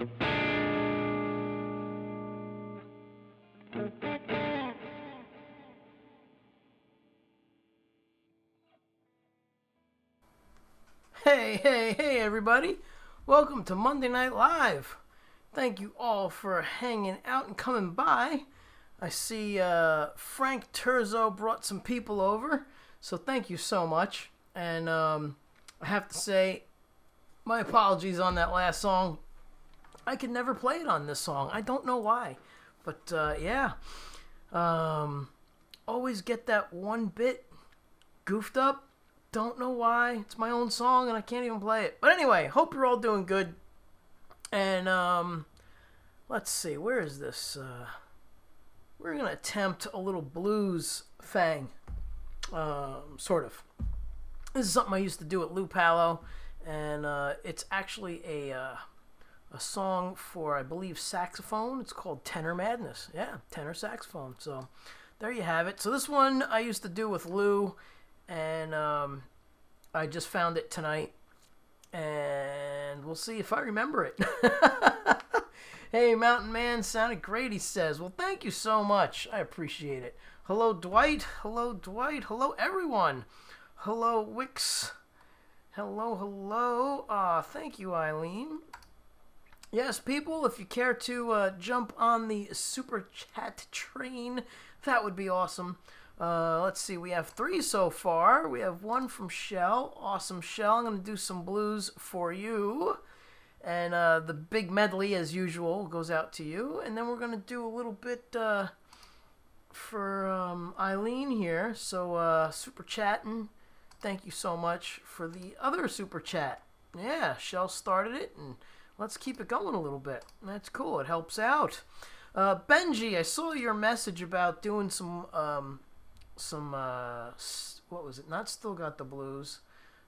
Hey, everybody. Welcome to Monday Night Live. Thank you all for hanging out and coming by. I see Frank Terzo brought some people over, so thank you so much. And I have to say, my apologies on that last song. I could never play it on this song. I don't know why. But yeah. Always get that one bit goofed up. Don't know why. It's my own song and I can't even play it. But anyway, hope you're all doing good. And let's see, where is this? We're going to attempt a little blues thing. Sort of. This is something I used to do at Lou Palo. And it's actually a song for, I believe, saxophone. It's called Tenor Madness. Yeah, tenor saxophone. So there you have it. So this one I used to do with Lou. And I just found it tonight, and we'll see if I remember it. Hey, Mountain Man, sounded great, he says. Well, thank you so much. I appreciate it. Hello, Dwight. Hello, Dwight. Hello, everyone. Hello, Wix. Hello. Thank you, Eileen. Yes, people, if you care to jump on the Super Chat train, that would be awesome. Let's see, we have 3 so far. We have 1 from Shell. Awesome, Shell. I'm going to do some blues for you. And the big medley, as usual, goes out to you. And then we're going to do a little bit for Eileen here. So, Super Chatting. Thank you so much for the other Super Chat. Yeah, Shell started it, and let's keep it going a little bit. That's cool. It helps out. Benji, I saw your message about doing some what was it? Not Still Got the Blues.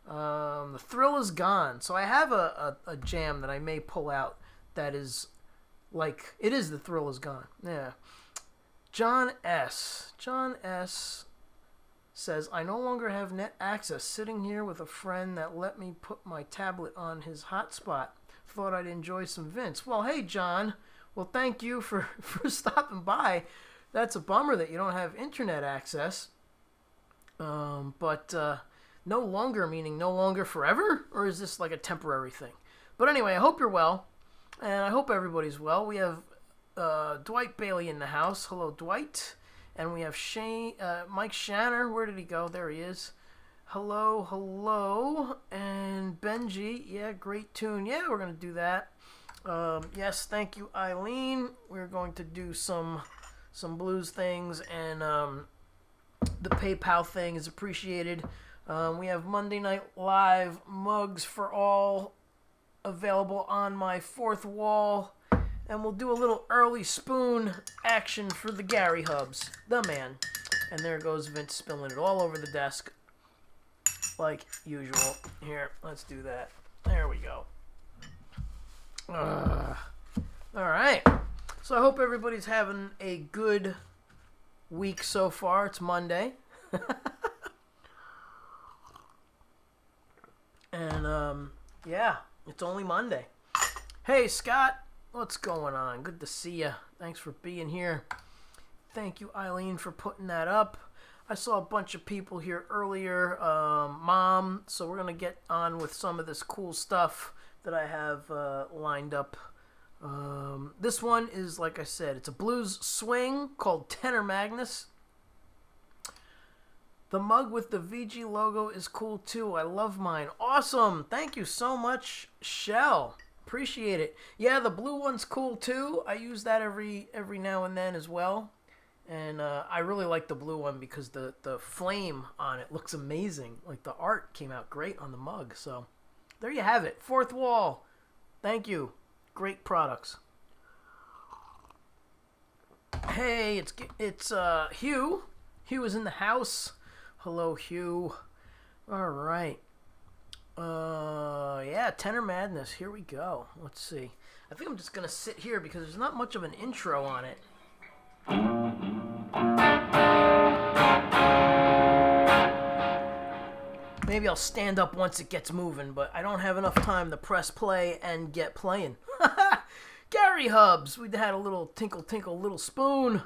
The Thrill Is Gone. So I have a jam that I may pull out that is like, it is The Thrill Is Gone. Yeah. John S. Says, I no longer have net access. Sitting here with a friend that let me put my tablet on his hotspot. Thought I'd enjoy some Vince. Well, hey, John. Well, thank you for stopping by. That's a bummer that you don't have internet access. But no longer, meaning no longer forever? Or is this like a temporary thing? But anyway, I hope you're well. And I hope everybody's well. We have Dwight Bailey in the house. Hello, Dwight. And we have Mike Shanner. Where did he go? There he is. Hello. And Benji. Yeah, great tune. Yeah, we're going to do that. Yes, thank you, Eileen. We're going to do some blues things, and the PayPal thing is appreciated. We have Monday Night Live mugs for all available on my 4th wall, and we'll do a little early spoon action for the Gary Hubs, the man. And there goes Vince spilling it all over the desk, like usual. Here, let's do that. There we go. All right. So I hope everybody's having a good week so far. It's Monday. And, yeah, it's only Monday. Hey, Scott, what's going on? Good to see you. Thanks for being here. Thank you, Eileen, for putting that up. I saw a bunch of people here earlier. Mom, so we're going to get on with some of this cool stuff that I have lined up. This one is, like I said, it's a blues swing called Tenor Magnus. The mug with the VG logo is cool too. I love mine. Awesome. Thank you so much, Shell. Appreciate it. Yeah, the blue one's cool too. I use that every now and then as well. And I really like the blue one because the flame on it looks amazing. Like the art came out great on the mug. So there you have it. 4th wall. Thank you. Great products. Hey, it's Hugh. Hugh is in the house. Hello, Hugh. All right. Yeah, Tenor Madness. Here we go. Let's see. I think I'm just gonna sit here because there's not much of an intro on it. Maybe I'll stand up once it gets moving, but I don't have enough time to press play and get playing. Gary Hubs, we had a little tinkle tinkle little spoon.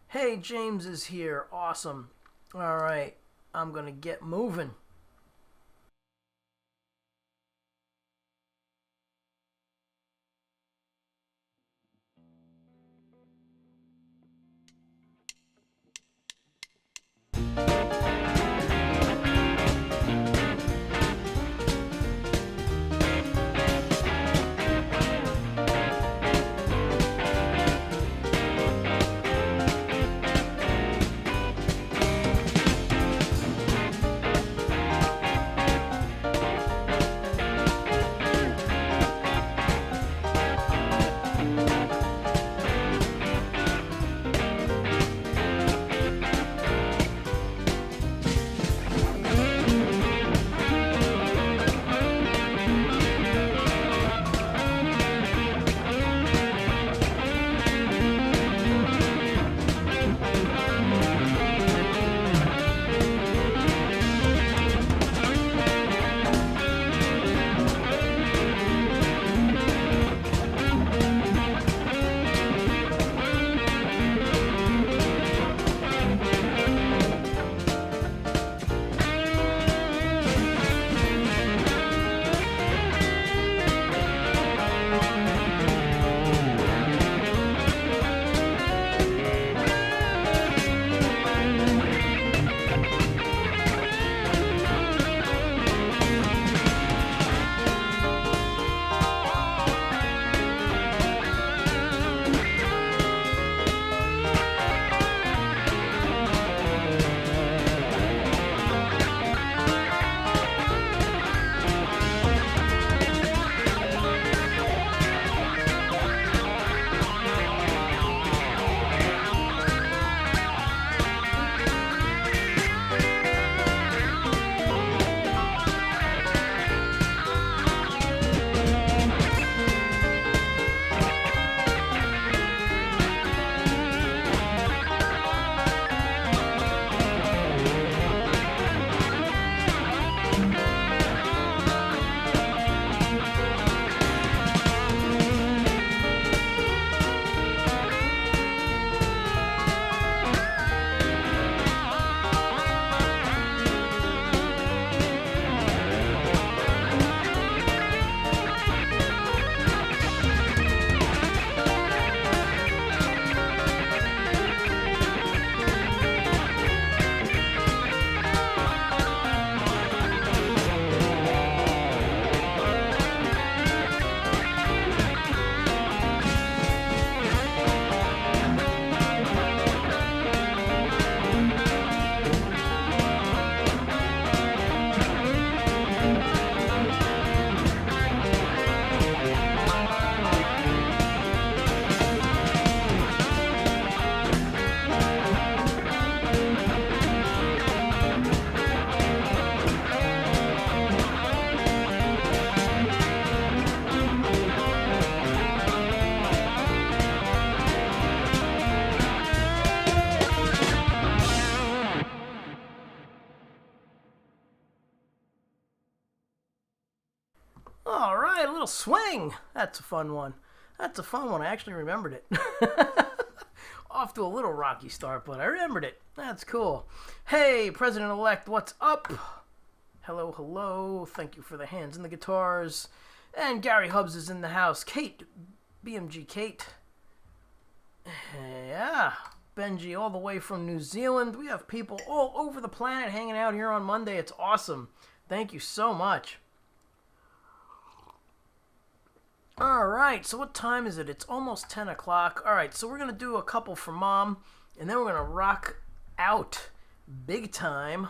Hey, James is here. Awesome. All right, I'm going to get moving. All right, a little swing. That's a fun one. That's a fun one. I actually remembered it. Off to a little rocky start, but I remembered it. That's cool. Hey, President-elect, what's up? Hello, hello. Thank you for the hands and the guitars. And Gary Hubs is in the house. Kate, BMG Kate. Yeah, Benji all the way from New Zealand. We have people all over the planet hanging out here on Monday. It's awesome. Thank you so much. Alright, so what time is it? It's almost 10 o'clock. Alright, so we're going to do a couple for Mom, and then we're going to rock out big time.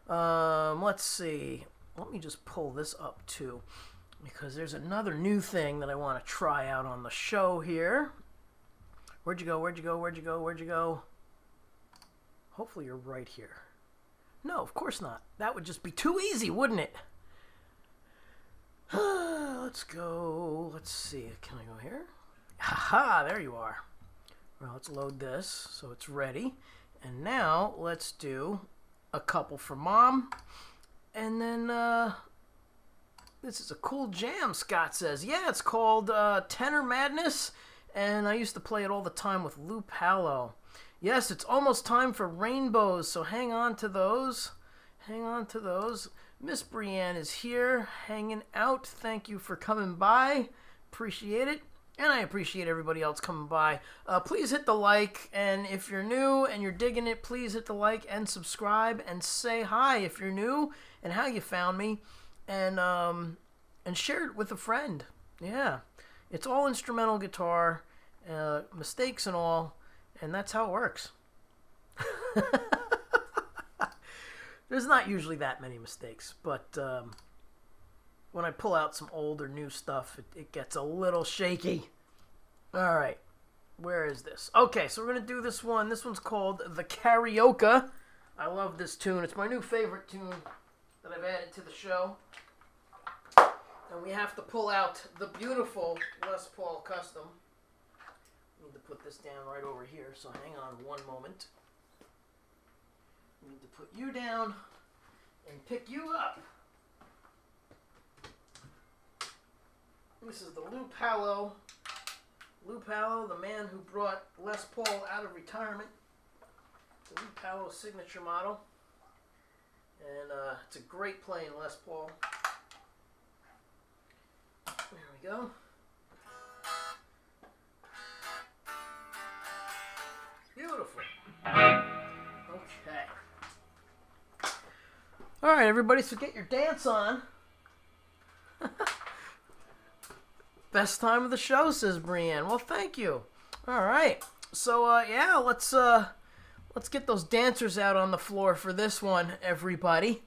Let's see. Let me just pull this up, too, because there's another new thing that I want to try out on the show here. Where'd you go? Where'd you go? Where'd you go? Where'd you go? Hopefully you're right here. No, of course not. That would just be too easy, wouldn't it? Let's go. Let's see. Can I go here? Haha, there you are. Well, let's load this so it's ready. And now let's do a couple for Mom. And then This is a cool jam, Scott says. Yeah, it's called Tenor Madness, and I used to play it all the time with Lou Palo. Yes, it's almost time for rainbows, so hang on to those. Hang on to those. Miss Brienne is here, hanging out. Thank you for coming by. Appreciate it. And I appreciate everybody else coming by. Please hit the like, and if you're new and you're digging it, please hit the like and subscribe and say hi if you're new and how you found me, and share it with a friend. Yeah, it's all instrumental guitar, mistakes and all, and that's how it works. There's not usually that many mistakes, but when I pull out some old or new stuff, it gets a little shaky. All right, where is this? Okay, so we're going to do this one. This one's called The Karaoke. I love this tune. It's my new favorite tune that I've added to the show. And we have to pull out the beautiful Les Paul Custom. I need to put this down right over here, so hang on one moment. I need to put you down and pick you up. This is the Lou Palo. Lou Palo, the man who brought Les Paul out of retirement. The Lou Palo signature model. And it's a great playing Les Paul. There we go. Beautiful. Okay. All right, everybody, so get your dance on. Best time of the show, says Brienne. Well, thank you. All right. So, yeah, let's get those dancers out on the floor for this one, everybody.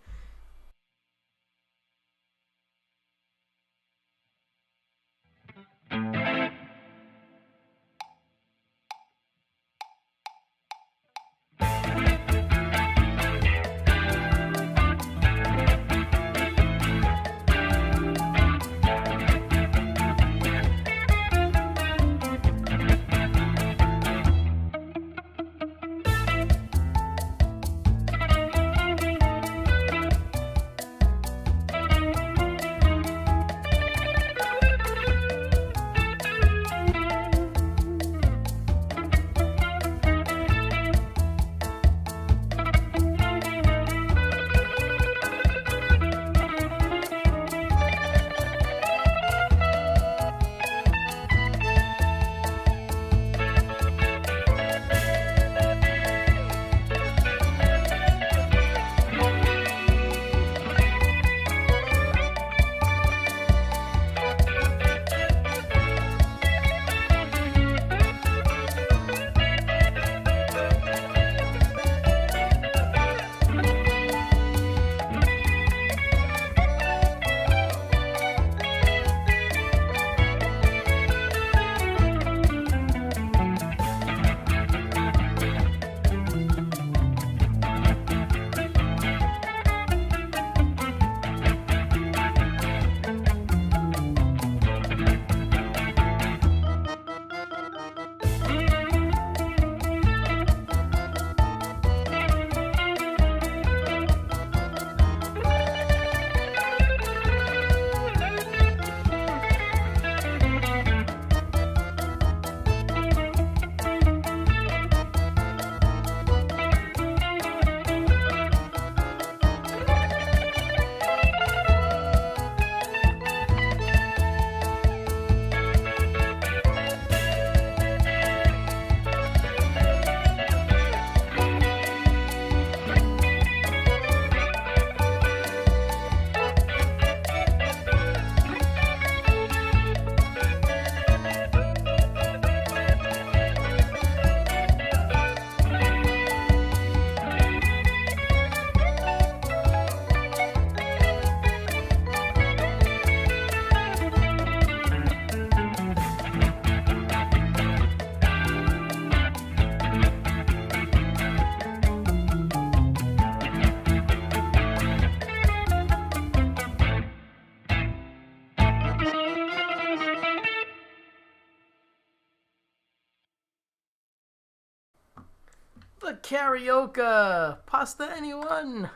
The Karaoke. Pasta anyone?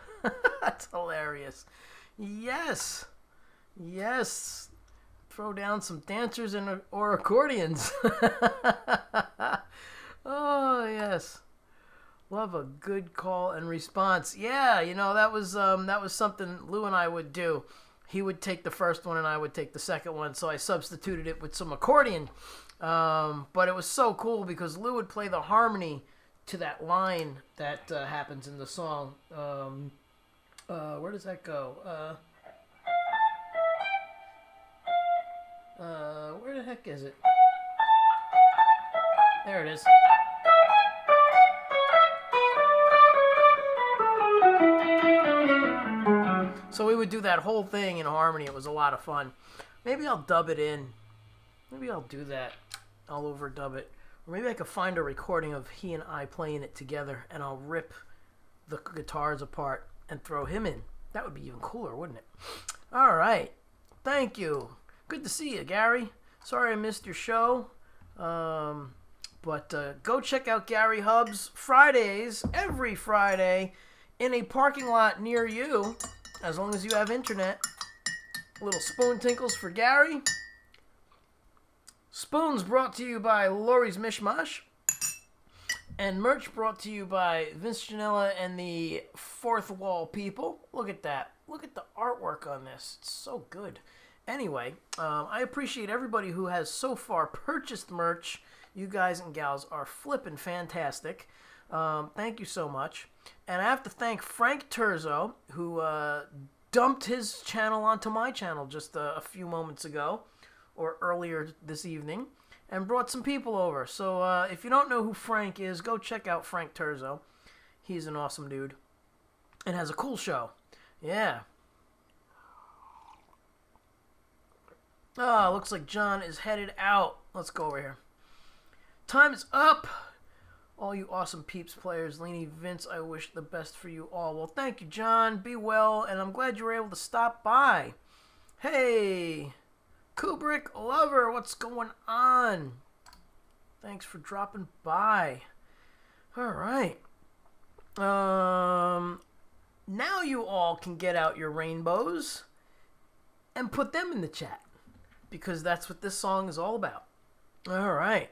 That's hilarious. Yes. Yes. Throw down some dancers and or accordions. Oh, yes. Love a good call and response. Yeah, that was something Lou and I would do. He would take the first one and I would take the second one, so I substituted it with some accordion. But it was so cool because Lou would play the harmony to that line that happens in the song. Where does that go? Where the heck is it? There it is. So we would do that whole thing in harmony. It was a lot of fun. Maybe I'll dub it in. Maybe I'll do that. I'll overdub it. Or maybe I could find a recording of he and I playing it together, and I'll rip the guitars apart and throw him in. That would be even cooler, wouldn't it? All right. Thank you. Good to see you, Gary. Sorry I missed your show. But go check out Gary Hubs Fridays, every Friday, in a parking lot near you, as long as you have internet. Little spoon tinkles for Gary. Spoons brought to you by Lori's Mishmash. And merch brought to you by Vince Janella and the Fourth Wall people. Look at that. Look at the artwork on this. It's so good. Anyway, I appreciate everybody who has so far purchased merch. You guys and gals are flippin' fantastic. Thank you so much. And I have to thank Frank Terzo, who dumped his channel onto my channel just a few moments ago, or earlier this evening, and brought some people over. So if you don't know who Frank is, go check out Frank Terzo. He's an awesome dude and has a cool show. Yeah. Ah, looks like John is headed out. Let's go over here. Time is up. All you awesome peeps players, Leany, Vince, I wish the best for you all. Well, thank you, John. Be well, and I'm glad you were able to stop by. Hey, Kubrick Lover, what's going on? Thanks for dropping by. All right. Now you all can get out your rainbows and put them in the chat, because that's what this song is all about. All right.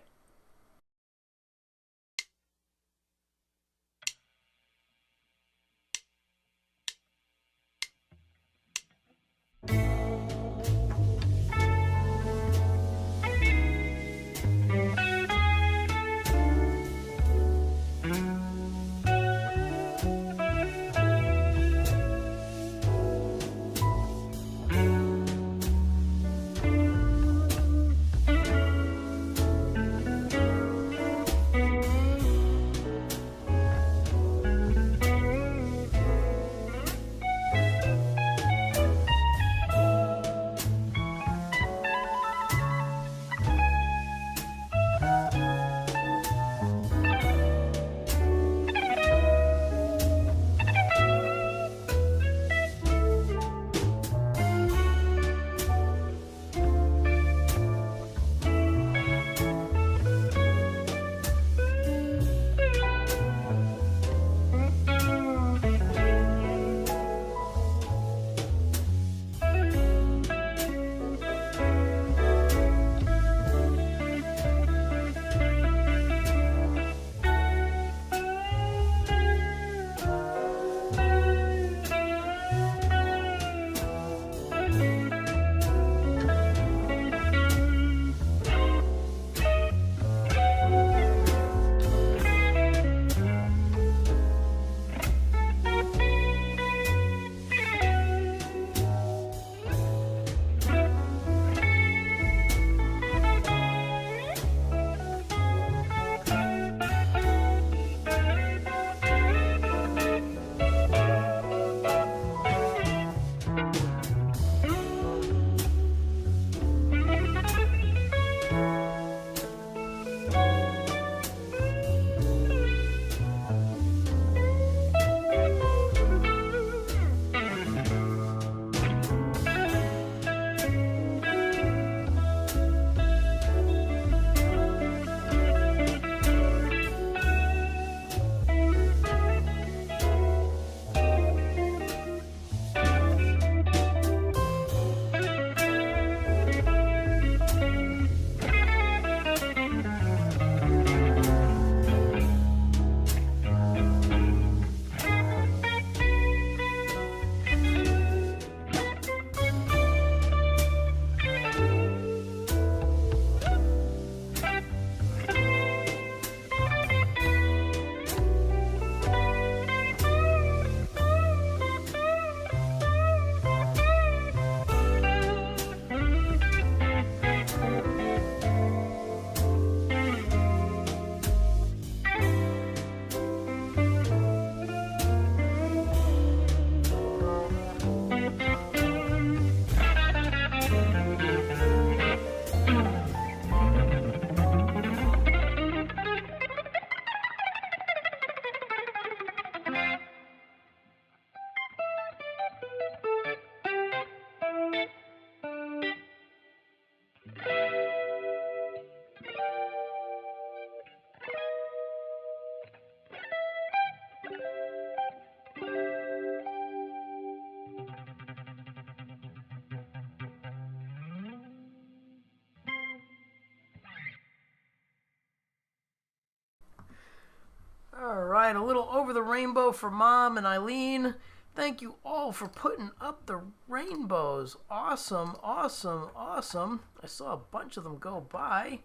right, a little Over the Rainbow for Mom and Eileen. Thank you all for putting up the rainbows. Awesome, awesome, awesome. I saw a bunch of them go by.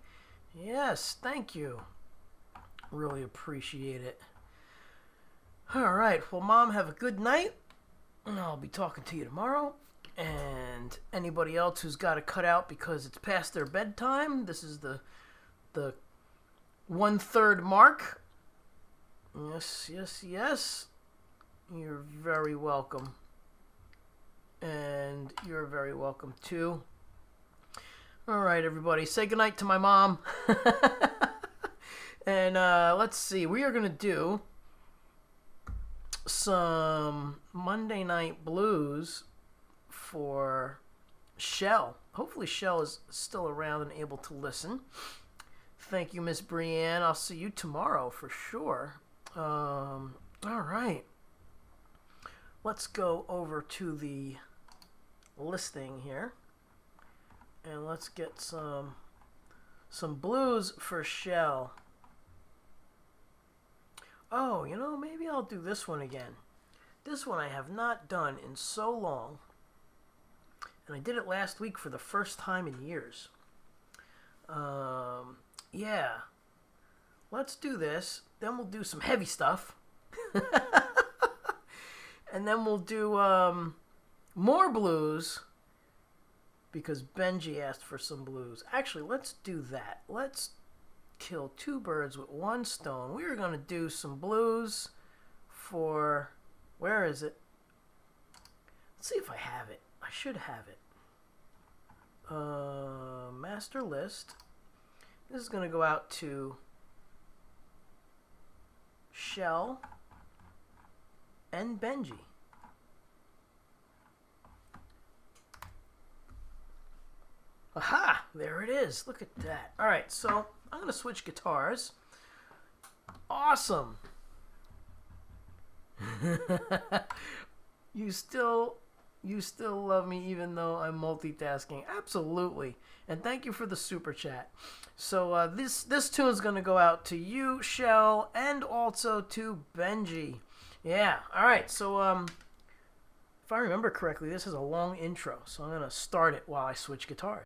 Yes, thank you. Really appreciate it. All right, well, Mom, have a good night. And I'll be talking to you tomorrow. And anybody else who's got to cut out because it's past their bedtime, this is the 1/3 mark. Yes, yes, yes. You're very welcome. And you're very welcome too. All right, everybody. Say goodnight to my mom. And let's see. We are going to do some Monday Night Blues for Shell. Hopefully Shell is still around and able to listen. Thank you, Miss Brienne. I'll see you tomorrow for sure. All right. Let's go over to the listing here. And let's get some blues for Shell. Oh, you know, maybe I'll do this one again. This one I have not done in so long. And I did it last week for the first time in years. Yeah. Let's do this. Then we'll do some heavy stuff. And then we'll do more blues because Benji asked for some blues. Actually, let's do that. Let's kill two birds with one stone. We are going to do some blues for... Where is it? Let's see if I have it. I should have it. Master list. This is going to go out to Shell and Benji. Aha! There it is. Look at that. All right, so I'm going to switch guitars. Awesome. You still love me even though I'm multitasking. Absolutely. And thank you for the super chat. So this tune is going to go out to you, Shell, and also to Benji. Yeah. All right. So if I remember correctly, this is a long intro. So I'm going to start it while I switch guitars.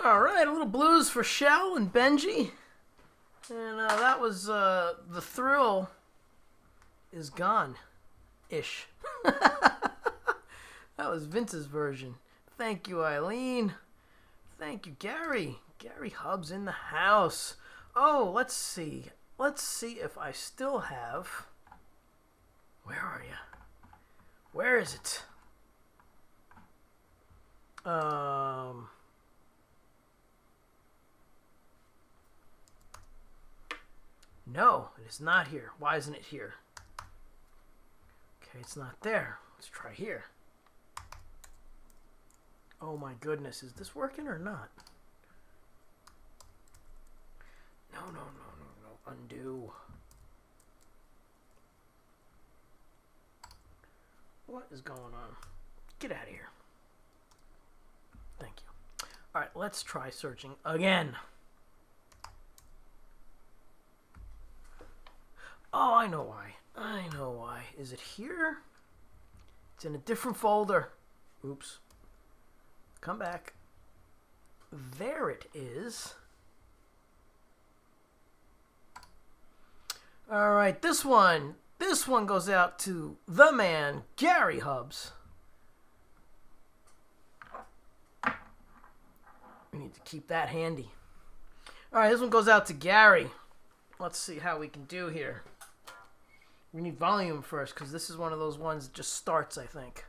All right, a little blues for Shell and Benji. And that was The Thrill Is Gone-ish. That was Vince's version. Thank you, Eileen. Thank you, Gary. Gary Hubbs in the house. Oh, let's see. Let's see if I still have... Where are you? Where is it? No, it is not here. Why isn't it here? Okay, it's not there. Let's try here. Oh my goodness, is this working or not? No. Undo. What is going on? Get out of here. Thank you. All right, let's try searching again. Oh, I know why. I know why. Is it here? It's in a different folder. Oops. Come back. There it is. All right, this one goes out to the man, Gary Hubbs. We need to keep that handy. All right, this one goes out to Gary. Let's see how we can do here. We need volume first, because this is one of those ones that just starts, I think.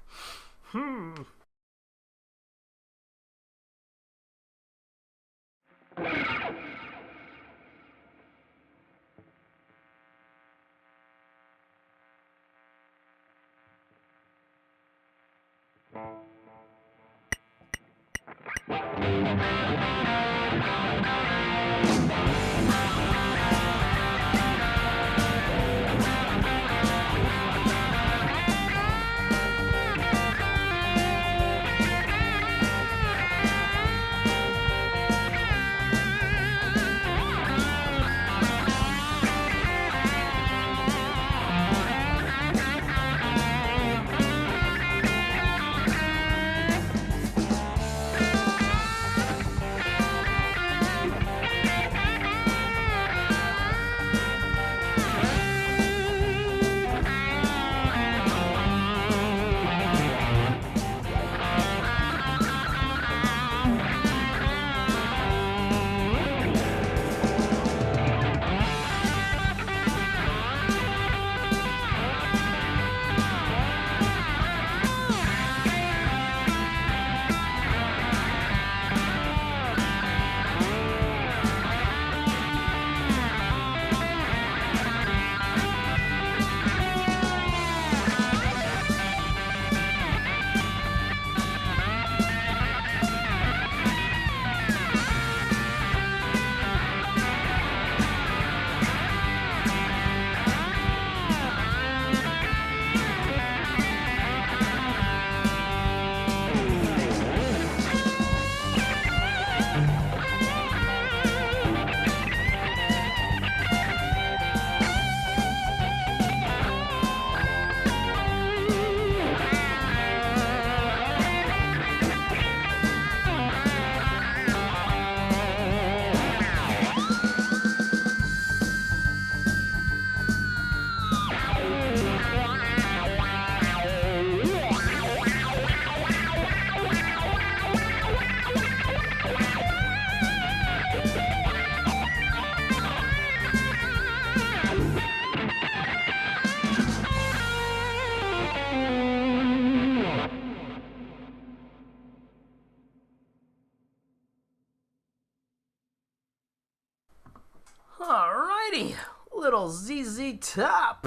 Alrighty, little ZZ Top.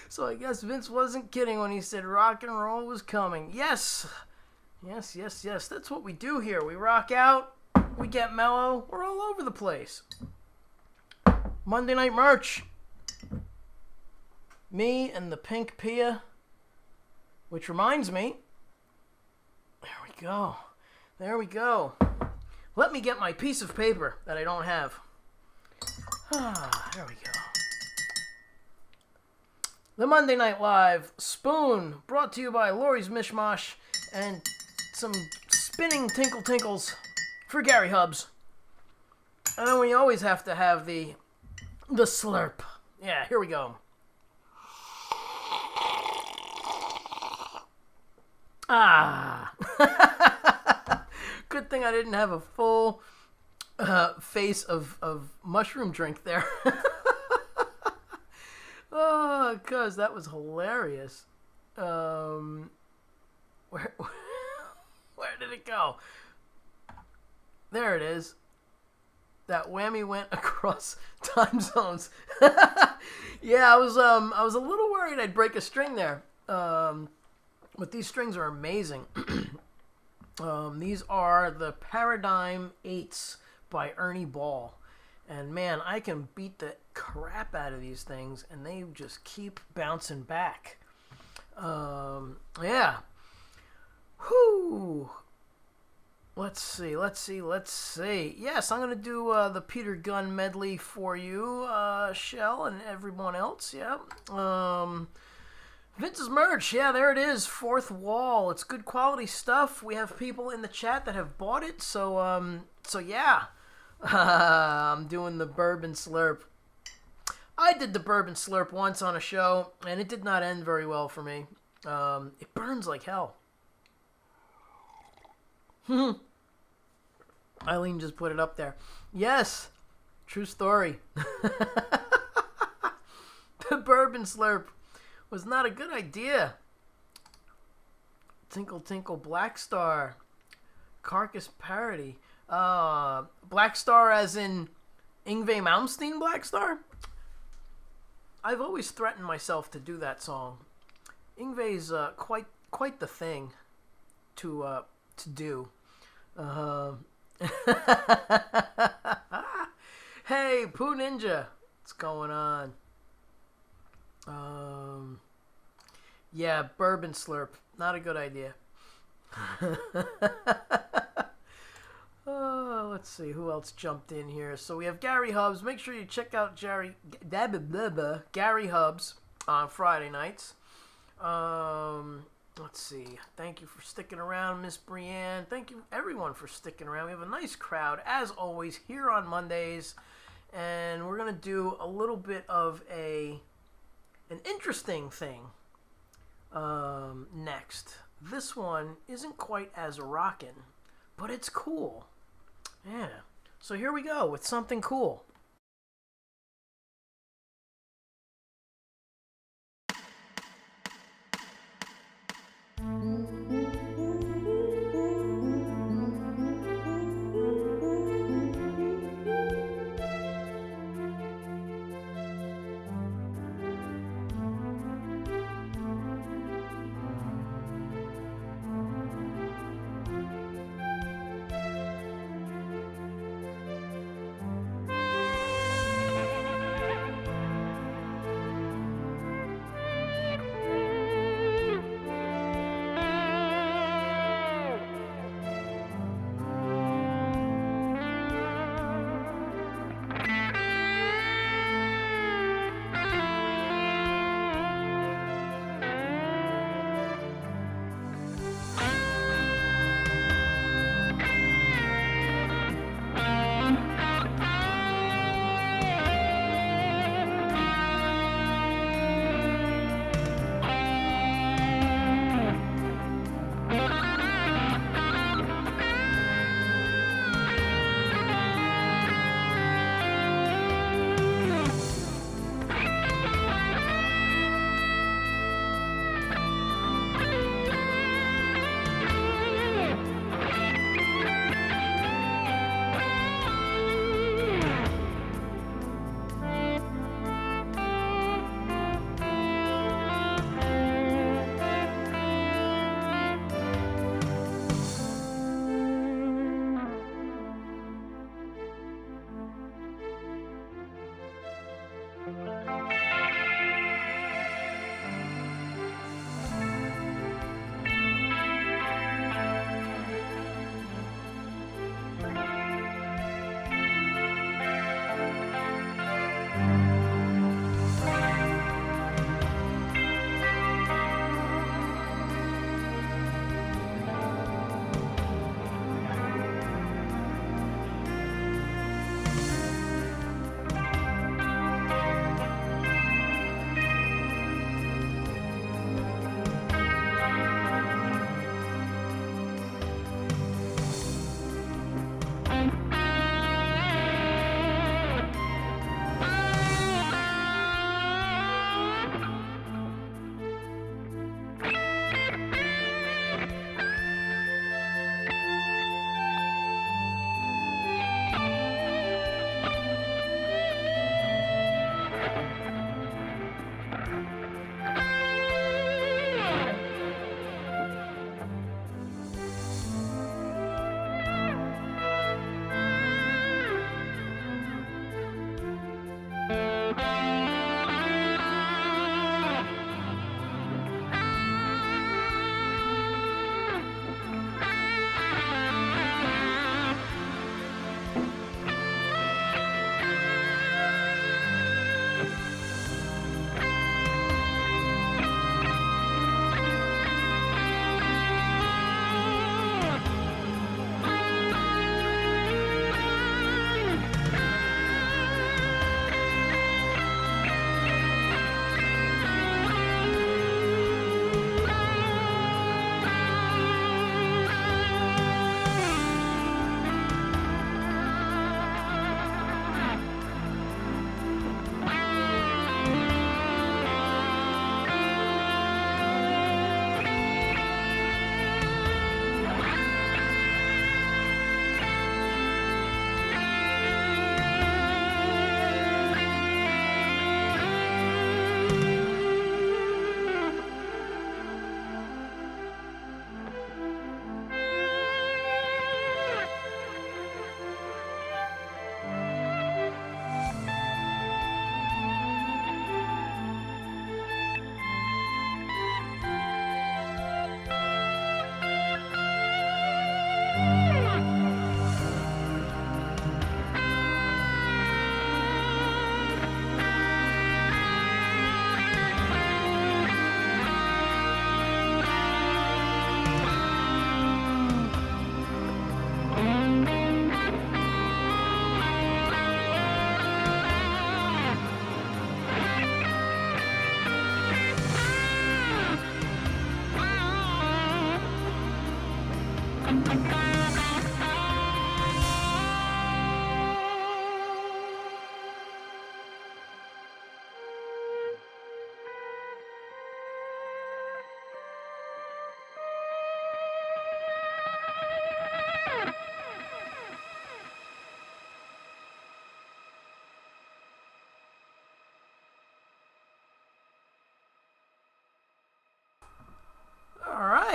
So I guess Vince wasn't kidding when he said rock and roll was coming. Yes. That's what we do here. We rock out, we get mellow, we're all over the place. Monday Night Merch. Me and the Pink Pia. Which reminds me. There we go. Let me get my piece of paper that I don't have. There we go. The Monday Night Live Spoon, brought to you by Lori's Mishmash, and some spinning tinkle tinkles for Gary Hubs. And then we always have to have the slurp. Yeah, here we go. Ah. Good thing I didn't have a full face of mushroom drink there. Oh, cuz that was hilarious. Where did it go? There it is. That whammy went across time zones. Yeah, I was a little worried I'd break a string there. But these strings are amazing. These are the Paradigm 8s by Ernie Ball. And man, I can beat the crap out of these things, and they just keep bouncing back. Yeah. Whew. Let's see. Yes, I'm going to do the Peter Gunn medley for you, Shell, and everyone else. Yeah. Vince's merch. Yeah, there it is. Fourth Wall. It's good quality stuff. We have people in the chat that have bought it. So yeah. I'm doing the bourbon slurp. I did the bourbon slurp once on a show, and it did not end very well for me. It burns like hell. Eileen just put it up there. Yes, true story. The bourbon slurp was not a good idea. Tinkle Tinkle Black Star. Carcass parody. Black Star as in Yngwie Malmsteen Black Star? I've always threatened myself to do that song. Yngwie's quite the thing to do. Hey, Pooh Ninja, what's going on? Yeah, bourbon slurp, not a good idea. Let's see who else jumped in here. So we have Gary Hubs. Make sure you check out Gary Hubs on Friday nights. Let's see. Thank you for sticking around, Miss Brienne. Thank you, everyone, for sticking around. We have a nice crowd, as always, here on Mondays. And we're going to do a little bit of an interesting thing next. This one isn't quite as rockin', but it's cool. Yeah. So here we go with something cool.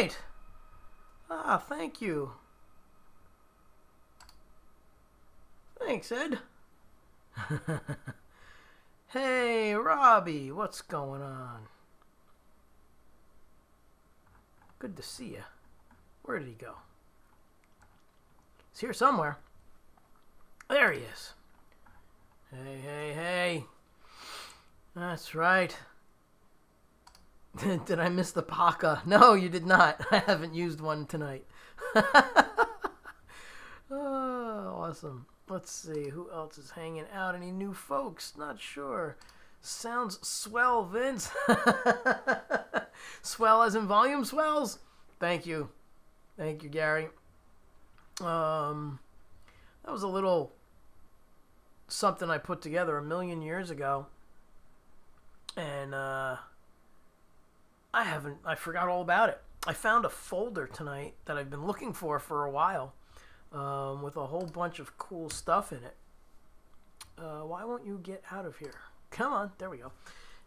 right. Ah, thank you. Thanks, Ed. Hey, Robbie, what's going on? Good to see you. Where did he go? He's here somewhere. There he is. Hey, hey, hey. That's right. Did I miss the Paca? No, you did not. I haven't used one tonight. Oh, awesome. Let's see. Who else is hanging out? Any new folks? Not sure. Sounds swell, Vince. Swell as in volume swells? Thank you. Thank you, Gary. That was a little something I put together a million years ago. And I forgot all about it. I found a folder tonight that I've been looking for a while, with a whole bunch of cool stuff in it. Why won't you get out of here? Come on, there we go.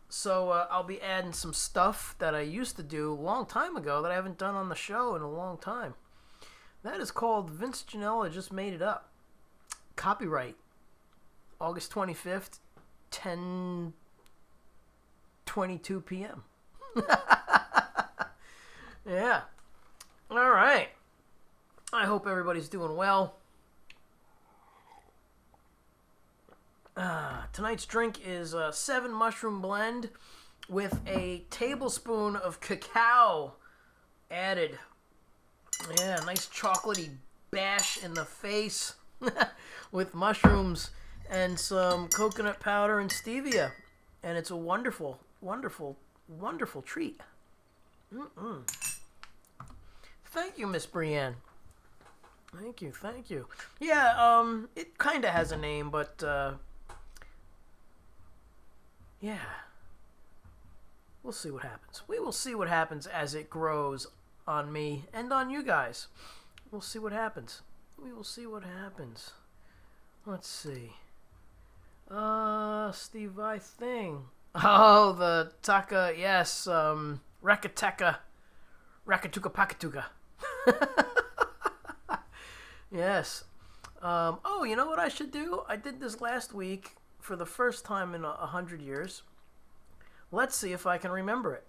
So I'll be adding some stuff that I used to do a long time ago that I haven't done on the show in a long time. That is called Vince Ginella Just Made It Up. Copyright August 25th, 10:22 p.m. Yeah. All right. I hope everybody's doing well. Tonight's drink is a 7 mushroom blend with a tablespoon of cacao added. Yeah, nice chocolatey bash in the face with mushrooms and some coconut powder and stevia. And it's a wonderful, wonderful, wonderful treat. Thank you, Miss Brienne. Thank you, thank you. Yeah, it kind of has a name, but, yeah. We'll see what happens. We will see what happens as it grows on me and on you guys. We'll see what happens. We will see what happens. Let's see. Steve Vai thing. Oh, the Taka, yes, Rakateka. Rakatuka Pakatuka. Yes. Oh, you know what I should do? I did this last week for the first time in 100 years. Let's see if I can remember it.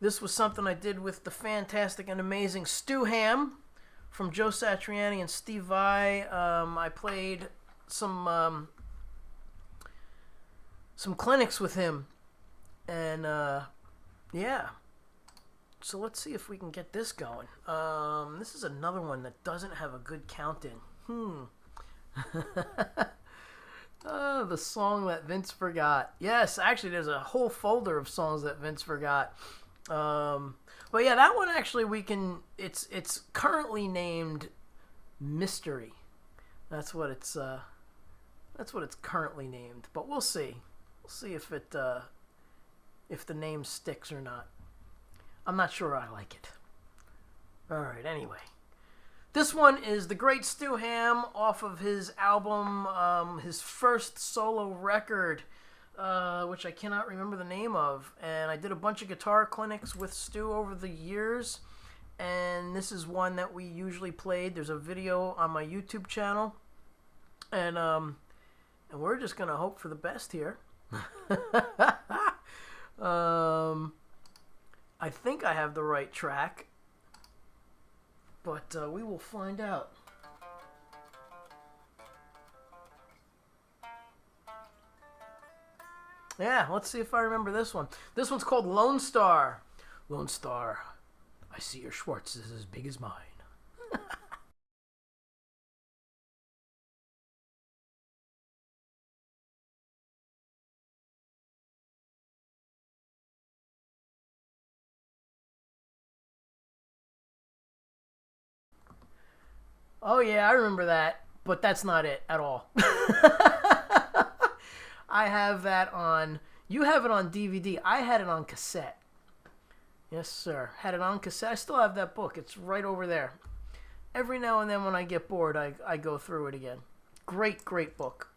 This was something I did with the fantastic and amazing Stu Ham from Joe Satriani and Steve Vai. I played some clinics with him. And, yeah. So let's see if we can get this going. This is another one that doesn't have a good count in. The song that Vince forgot. Yes, actually, there's a whole folder of songs that Vince forgot. But yeah, that one actually it's currently named Mystery. That's what it's currently named. But we'll see. We'll see if the name sticks or not. I'm not sure I like it. Alright, anyway. This one is The Great Stu Ham off of his album, his first solo record, which I cannot remember the name of. And I did a bunch of guitar clinics with Stu over the years. And this is one that we usually played. There's a video on my YouTube channel. And we're just going to hope for the best here. I think I have the right track, but we will find out. Yeah, let's see if I remember this one. This one's called Lone Star. Lone Star, I see your Schwartz is as big as mine. Oh yeah, I remember that, but that's not it at all. I have that on. You have it on DVD. I had it on cassette. Yes, sir. Had it on cassette. I still have that book. It's right over there. Every now and then when I get bored, I go through it again. Great, great book.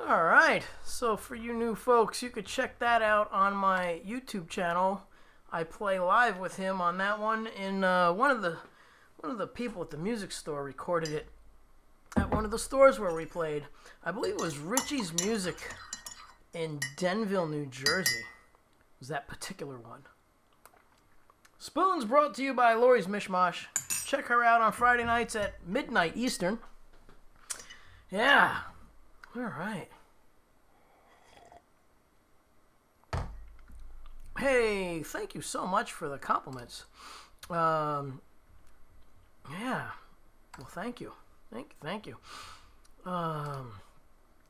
All right, so for you new folks, you could check that out on my YouTube channel. I play live with him on that one, and one of the people at the music store recorded it at one of the stores where we played. I believe it was Richie's Music in Denville, New Jersey. It was that particular one. Spoons brought to you by Lori's Mishmash. Check her out on Friday nights at midnight Eastern. Yeah. All right. Hey, thank you so much for the compliments. Yeah. Well, thank you. Thank you.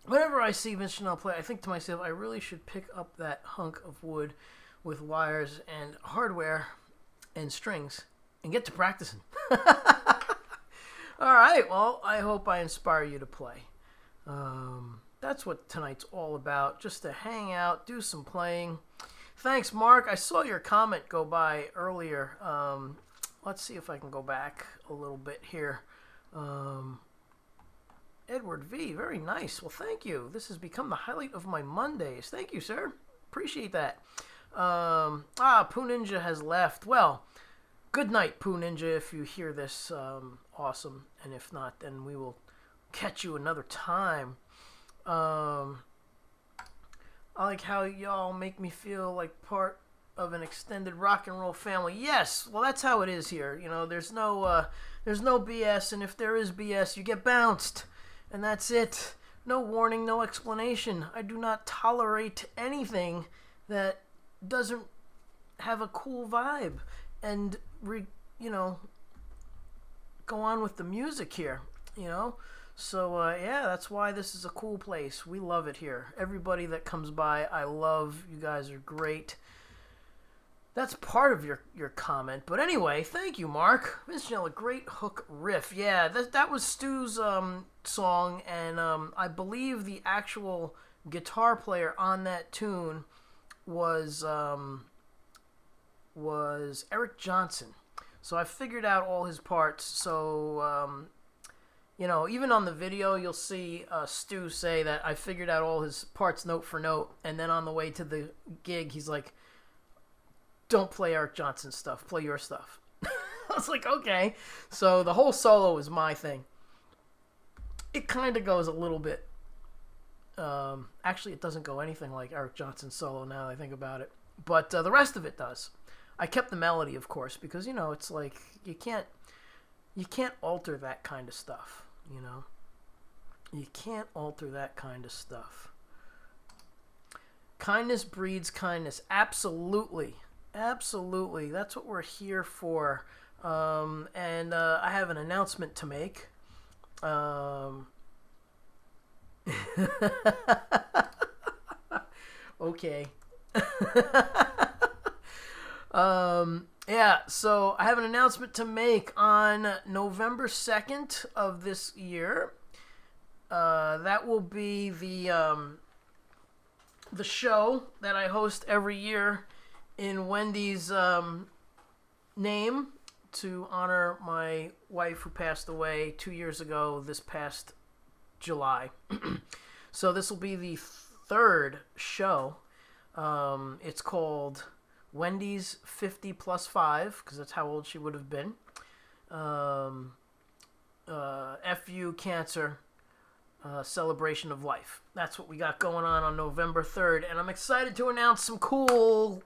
Whenever I see Vince Chanel play, I think to myself, I really should pick up that hunk of wood with wires and hardware and strings and get to practicing. All right. Well, I hope I inspire you to play. That's what tonight's all about. Just to hang out, do some playing. Thanks, Mark. I saw your comment go by earlier. Let's see if I can go back a little bit here. Edward V, very nice. Well, thank you. This has become the highlight of my Mondays. Thank you, sir. Appreciate that. Pooh Ninja has left. Well, good night, Pooh Ninja, if you hear this. Awesome. And if not, then we will catch you another time. I like how y'all make me feel like part of an extended rock and roll family. Yes, well, that's how it is here. You know, there's no BS, and if there is BS, you get bounced, and that's it. No warning, no explanation. I do not tolerate anything that doesn't have a cool vibe, and go on with the music here. So, yeah, that's why this is a cool place. We love it here. Everybody that comes by, I love. You guys are great. That's part of your comment. But anyway, thank you, Mark. Vince Chanel, a great hook riff. Yeah, that was Stu's song, and I believe the actual guitar player on that tune was Eric Johnson. So I figured out all his parts. So... even on the video, you'll see Stu say that I figured out all his parts note for note, and then on the way to the gig, he's like, don't play Eric Johnson's stuff, play your stuff. I was like, okay. So the whole solo is my thing. It kind of goes a little bit... actually, it doesn't go anything like Eric Johnson's solo now that I think about it. But the rest of it does. I kept the melody, of course, because, it's like, you can't alter that kind of stuff, You can't alter that kind of stuff. Kindness breeds kindness. Absolutely. Absolutely. That's what we're here for. And I have an announcement to make. Um, okay. Yeah, so I have an announcement to make on November 2nd of this year. That will be the show that I host every year in Wendy's name to honor my wife who passed away 2 years ago this past July. So this will be the third show. It's called Wendy's 50 plus 5, because that's how old she would have been. FU Cancer Celebration of Life. That's what we got going on November 3rd. And I'm excited to announce some cool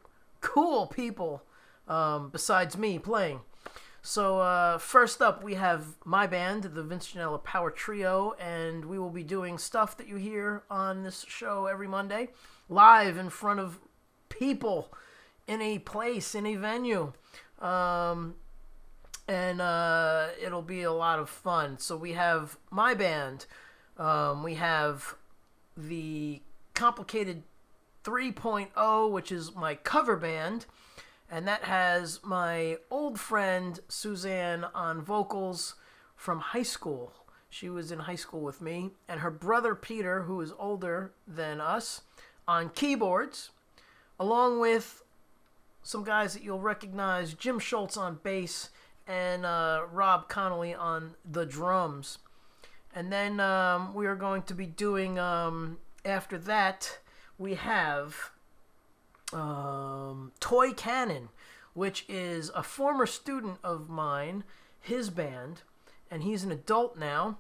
people besides me playing. So first up, we have my band, the Vince Janella Power Trio, and we will be doing stuff that you hear on this show every Monday, live in front of people in a place, in a venue. And it'll be a lot of fun. So we have my band. We have the Complicated 3.0, which is my cover band. And that has my old friend Suzanne on vocals from high school. She was in high school with me. And her brother Peter, who is older than us, on keyboards, along with some guys that you'll recognize, Jim Schultz on bass, and Rob Connolly on the drums. And then we are going to be doing, after that, we have Toy Cannon, which is a former student of mine, his band, and he's an adult now,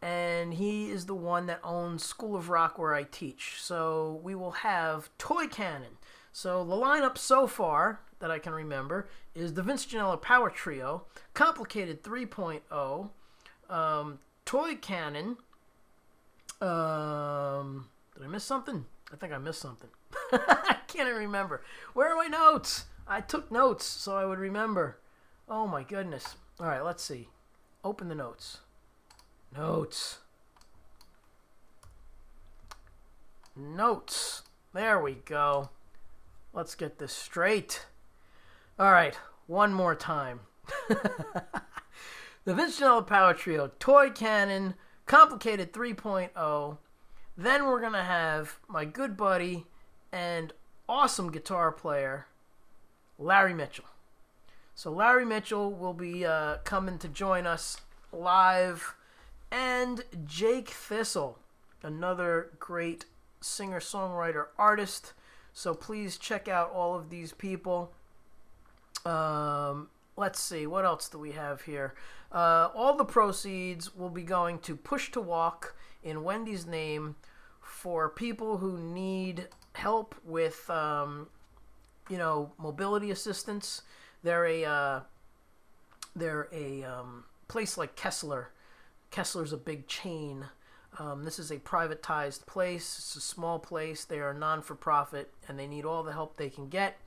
and he is the one that owns School of Rock where I teach. So we will have Toy Cannon. So the lineup so far that I can remember is the Vince Janella Power Trio, Complicated 3.0, Toy Cannon. Did I miss something? I think I missed something. I can't even remember. Where are my notes? I took notes so I would remember. Oh my goodness. All right, let's see. Open the notes. Notes. There we go. Let's get this straight. All right, one more time. The Vince Janella Power Trio, Toy Cannon, Complicated 3.0. Then we're going to have my good buddy and awesome guitar player, Larry Mitchell. So Larry Mitchell will be coming to join us live. And Jake Thistle, another great singer-songwriter artist. So please check out all of these people. Let's see, what else do we have here? All the proceeds will be going to Push to Walk in Wendy's name for people who need help with, mobility assistance. They're a place like Kessler. Kessler's a big chain. This is a privatized place. It's a small place. They are non-for-profit, and they need all the help they can get.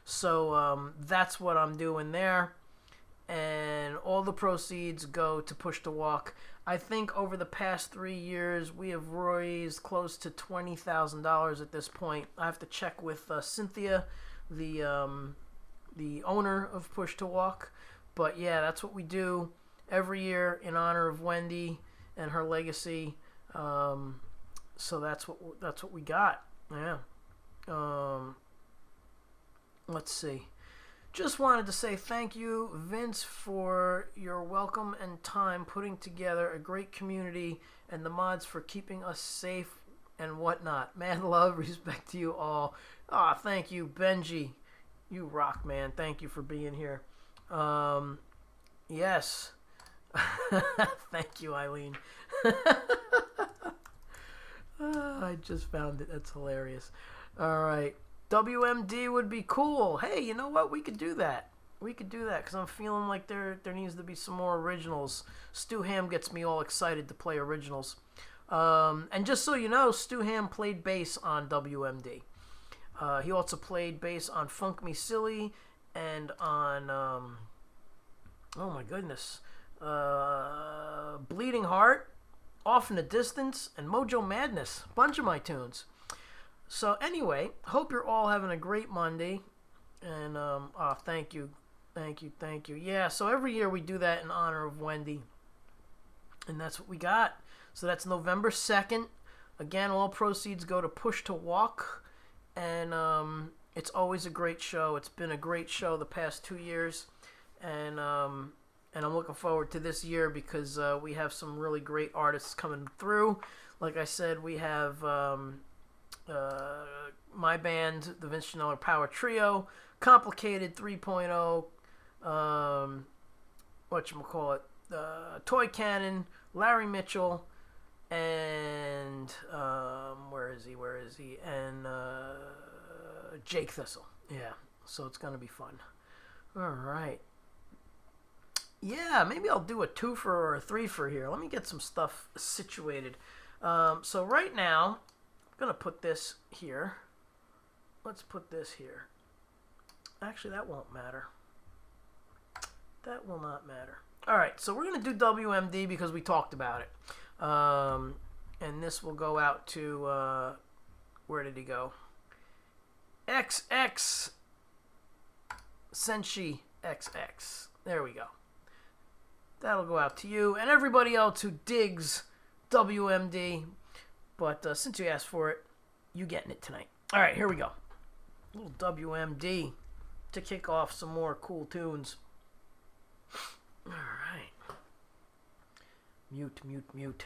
So that's what I'm doing there. And all the proceeds go to Push to Walk. I think over the past 3 years, we have raised close to $20,000 at this point. I have to check with Cynthia, the owner of Push to Walk. But yeah, that's what we do every year in honor of Wendy and her legacy. So that's what we got. Yeah. Let's see. Just wanted to say thank you, Vince, for your welcome and time putting together a great community, and the mods for keeping us safe and whatnot. Mad love, respect to you all. Thank you, Benji. You rock, man. Thank you for being here. Yes. Thank you, Eileen. I just found it. That's hilarious. All right. WMD would be cool. Hey, you know what? We could do that. Because I'm feeling like there needs to be some more originals. Stu Ham gets me all excited to play originals. And just so you know, Stu Ham played bass on WMD. He also played bass on Funk Me Silly and on, oh my goodness, Bleeding Heart, Off in the Distance, and Mojo Madness. Bunch of my tunes. So anyway, hope you're all having a great Monday. And, thank you. Yeah, so every year we do that in honor of Wendy. And that's what we got. So that's November 2nd. Again, all proceeds go to Push to Walk. And it's always a great show. It's been a great show the past 2 years. And I'm looking forward to this year because we have some really great artists coming through. Like I said, we have my band, the Vince Schneller Power Trio, Complicated 3.0, whatchamacallit, Toy Cannon, Larry Mitchell, and where is he? And Jake Thistle. Yeah, so it's gonna be fun. All right. Yeah, maybe I'll do a twofer or a threefer here. Let me get some stuff situated. So right now, I'm gonna put this here. Let's put this here. Actually, that won't matter. That will not matter. All right, so we're going to do WMD because we talked about it. And this will go out to, where did he go? XX Senshi XX. There we go. That'll go out to you and everybody else who digs WMD. But since you asked for it, you getting it tonight. All right, here we go. A little WMD to kick off some more cool tunes. All right. Mute.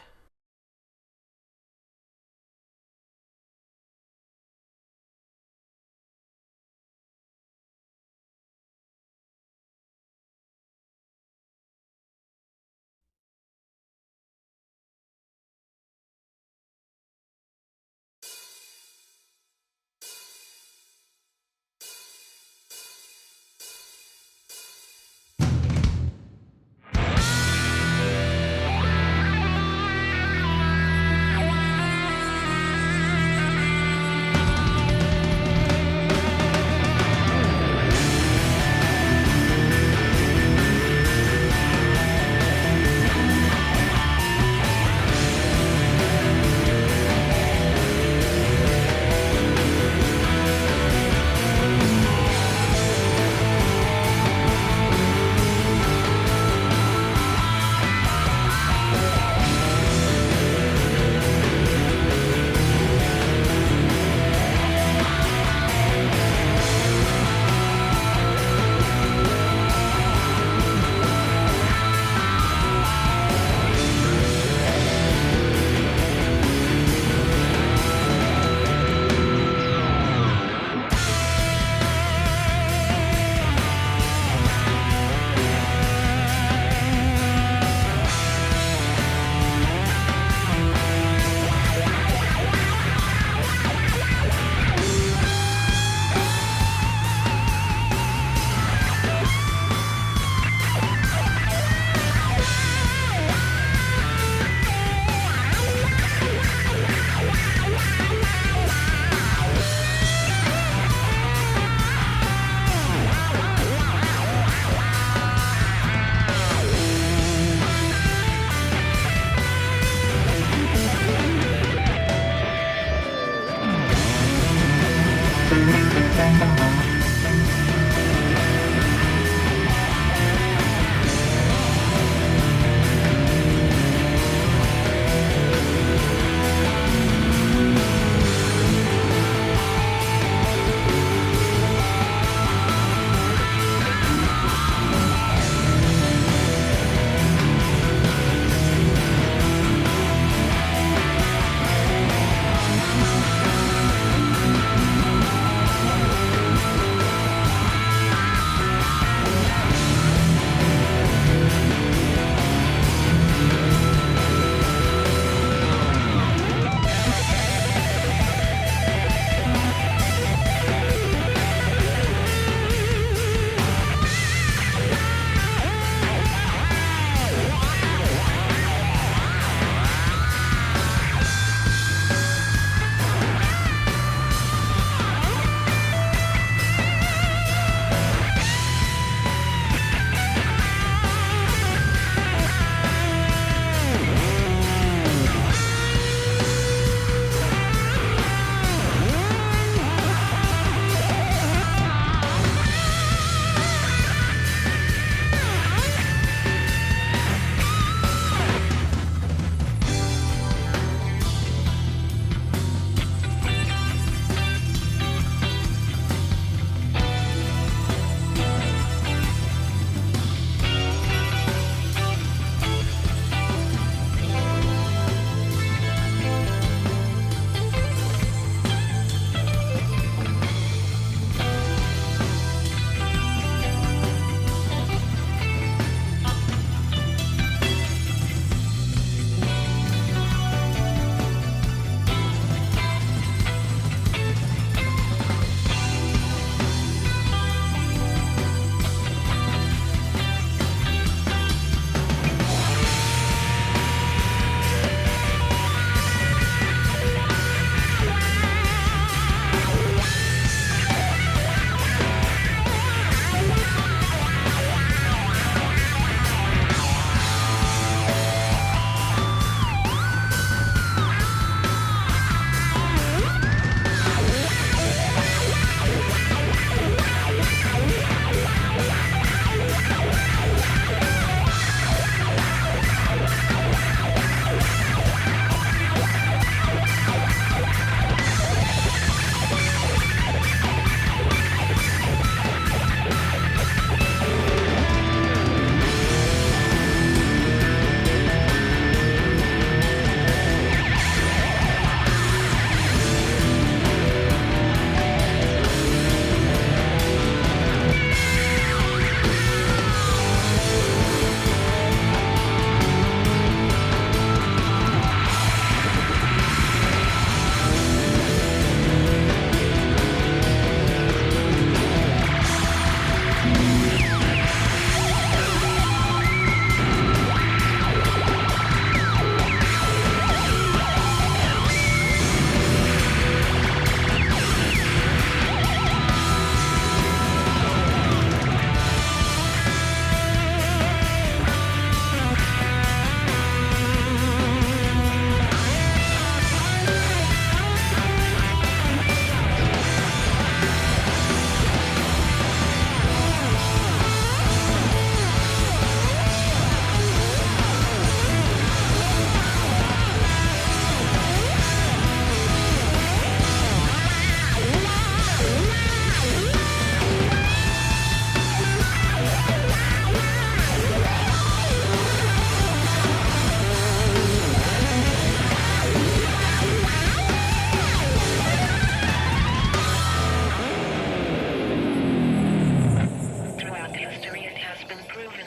proven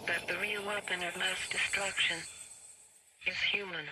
that the real weapon of mass destruction is human.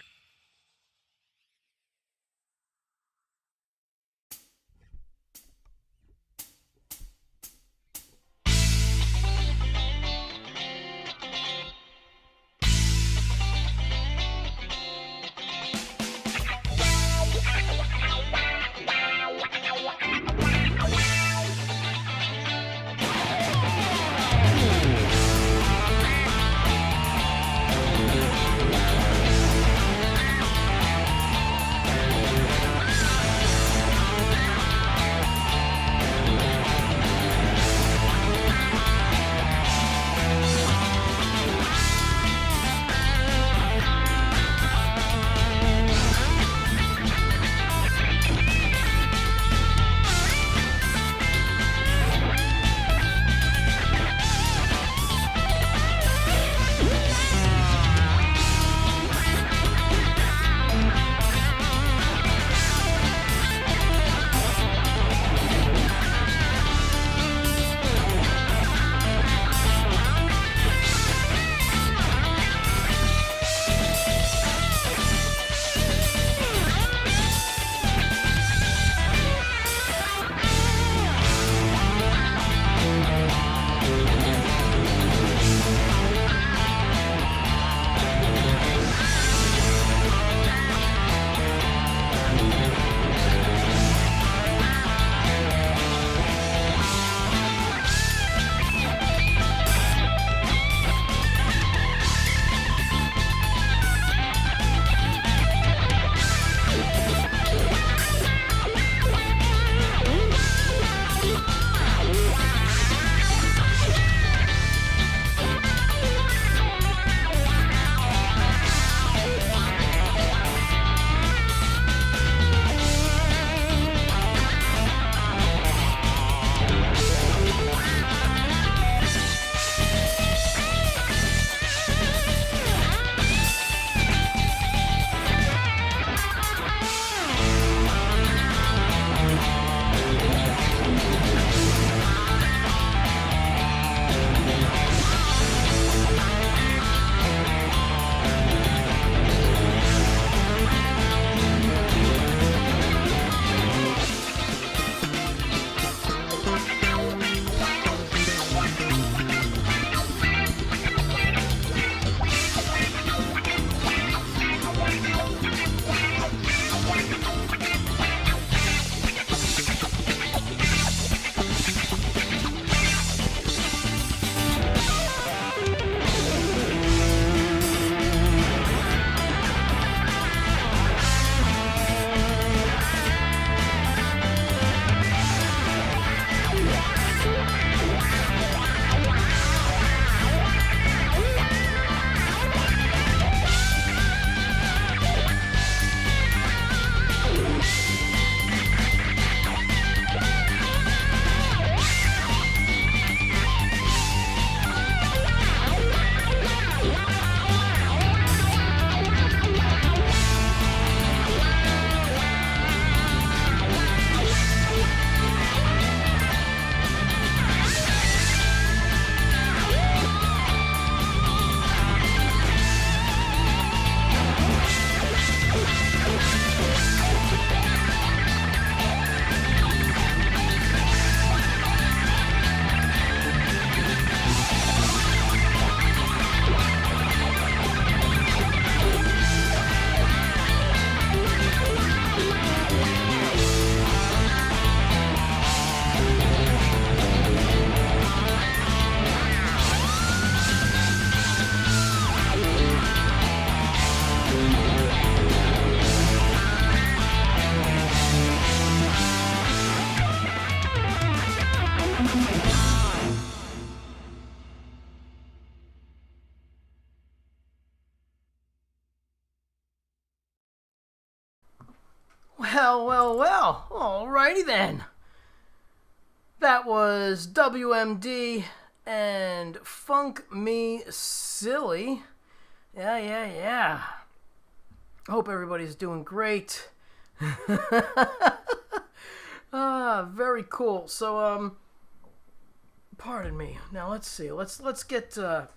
Well. Alrighty then. That was WMD and Funk Me Silly. Yeah. Hope everybody's doing great. Very cool. So, Pardon me. Now let's see. Let's get some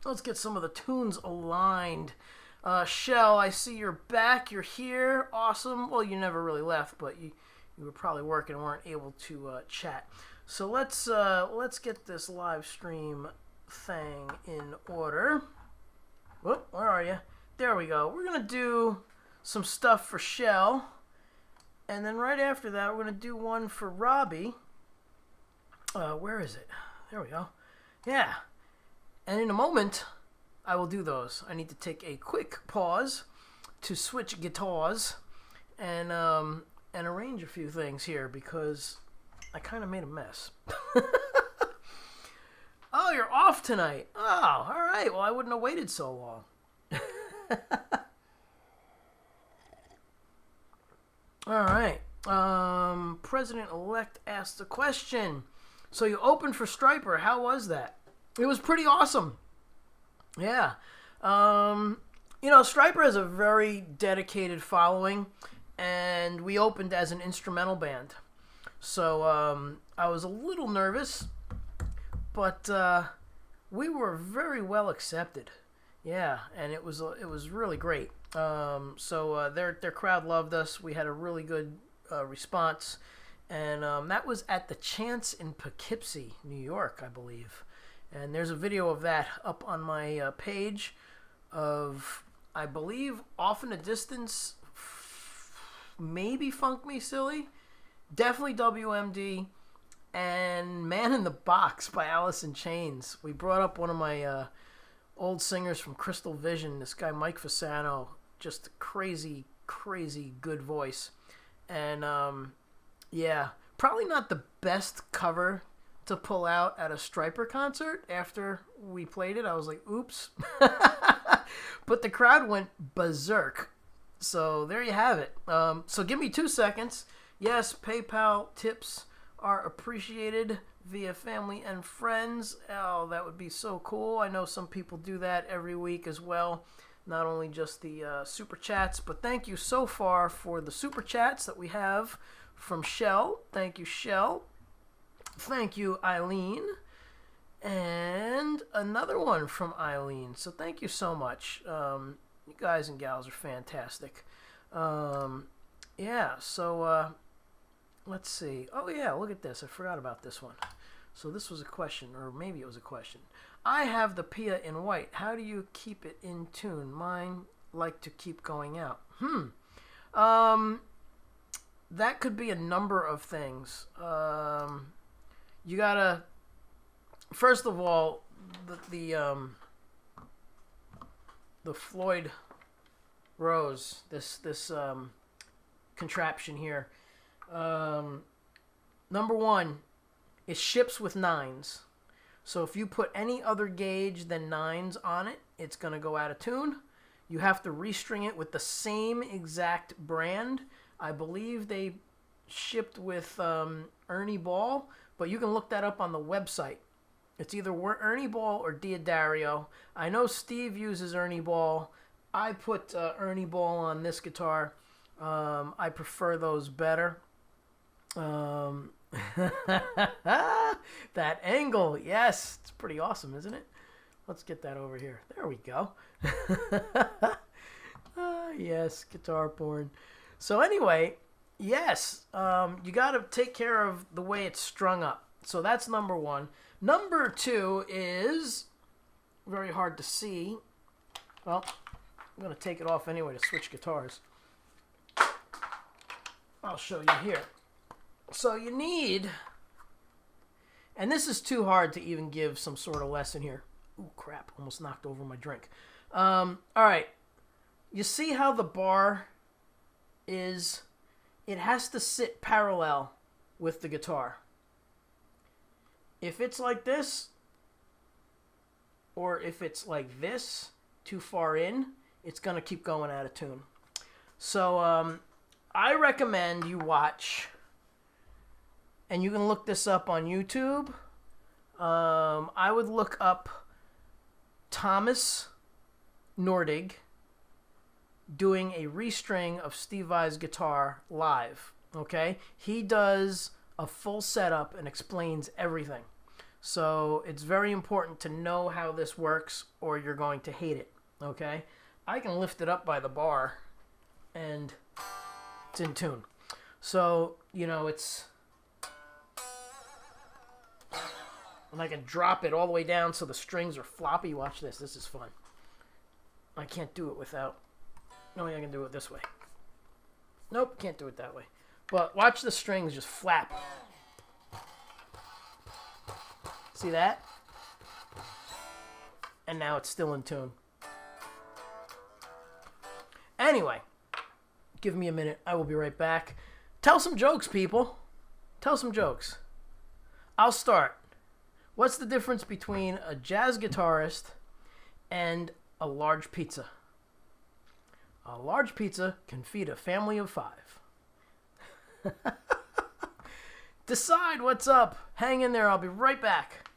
of the tunes aligned. Shell, I see you're back. You're here. Awesome. Well, you never really left, but you were probably working and weren't able to chat. So let's get this live stream thing in order. Whoop, where are you? There we go. We're gonna do some stuff for Shell, and then right after that, we're gonna do one for Robbie. Where is it? There we go. Yeah. And in a moment, I will do those. I need to take a quick pause to switch guitars and arrange a few things here because I kind of made a mess. Oh, you're off tonight. Oh, all right. Well, I wouldn't have waited so long. All right. President-elect asked a question. So you opened for Striper. How was that? It was pretty awesome. Yeah. Striper has a very dedicated following, and we opened as an instrumental band. So I was a little nervous, but we were very well accepted. Yeah, and it was really great. So their crowd loved us. We had a really good response. And that was at the Chance in Poughkeepsie, New York, I believe. And there's a video of that up on my page of, I believe, Off in a Distance, maybe Funk Me Silly, definitely WMD, and Man in the Box by Alice in Chains. We brought up one of my old singers from Crystal Vision, this guy Mike Fasano, just a crazy, crazy good voice. And yeah, probably not the best cover to pull out at a Striper concert. After we played it, I was like, oops. But the crowd went berserk. So there you have it. So give me 2 seconds. Yes, PayPal tips are appreciated via family and friends. Oh, that would be so cool. I know some people do that every week as well. Not only just the super chats, but thank you so far for the super chats that we have from Shell. Thank you, Shell. Thank you, Eileen. And another one from Eileen. So thank you so much. You guys and gals are fantastic. Yeah, so let's see. Oh, yeah, look at this. I forgot about this one. So this was a question, or maybe it was a question. I have the Pia in white. How do you keep it in tune? Mine like to keep going out. That could be a number of things. You gotta, first of all, the Floyd Rose, this contraption here. Number one, it ships with 9s. So if you put any other gauge than 9s on it, it's gonna go out of tune. You have to restring it with the same exact brand. I believe they shipped with Ernie Ball, but you can look that up on the website. It's either Ernie Ball or Diodario. I know Steve uses Ernie Ball. I put Ernie Ball on this guitar. I prefer those better. That angle, yes, it's pretty awesome, isn't it? Let's get that over here. There we go. Yes, guitar porn. So anyway, yes, you got to take care of the way it's strung up. So that's number one. Number two is very hard to see. Well, I'm going to take it off anyway to switch guitars. I'll show you here. So you need, and this is too hard to even give some sort of lesson here. Ooh, crap, almost knocked over my drink. All right, you see how the bar is, it has to sit parallel with the guitar. If it's like this, or if it's like this, too far in, it's going to keep going out of tune. So I recommend you watch, and you can look this up on YouTube. I would look up Thomas Nordig doing a restring of Steve Vai's guitar live. Okay? He does a full setup and explains everything. So it's very important to know how this works or you're going to hate it, okay? I can lift it up by the bar and it's in tune. So, it's... And I can drop it all the way down so the strings are floppy. Watch this. This is fun. I can't do it without... No way I can do it this way. Nope, can't do it that way. But watch the strings just flap. See that? And now it's still in tune. Anyway, give me a minute. I will be right back. Tell some jokes, people. Tell some jokes. I'll start. What's the difference between a jazz guitarist and a large pizza? A large pizza can feed a family of 5. Decide what's up. Hang in there. I'll be right back.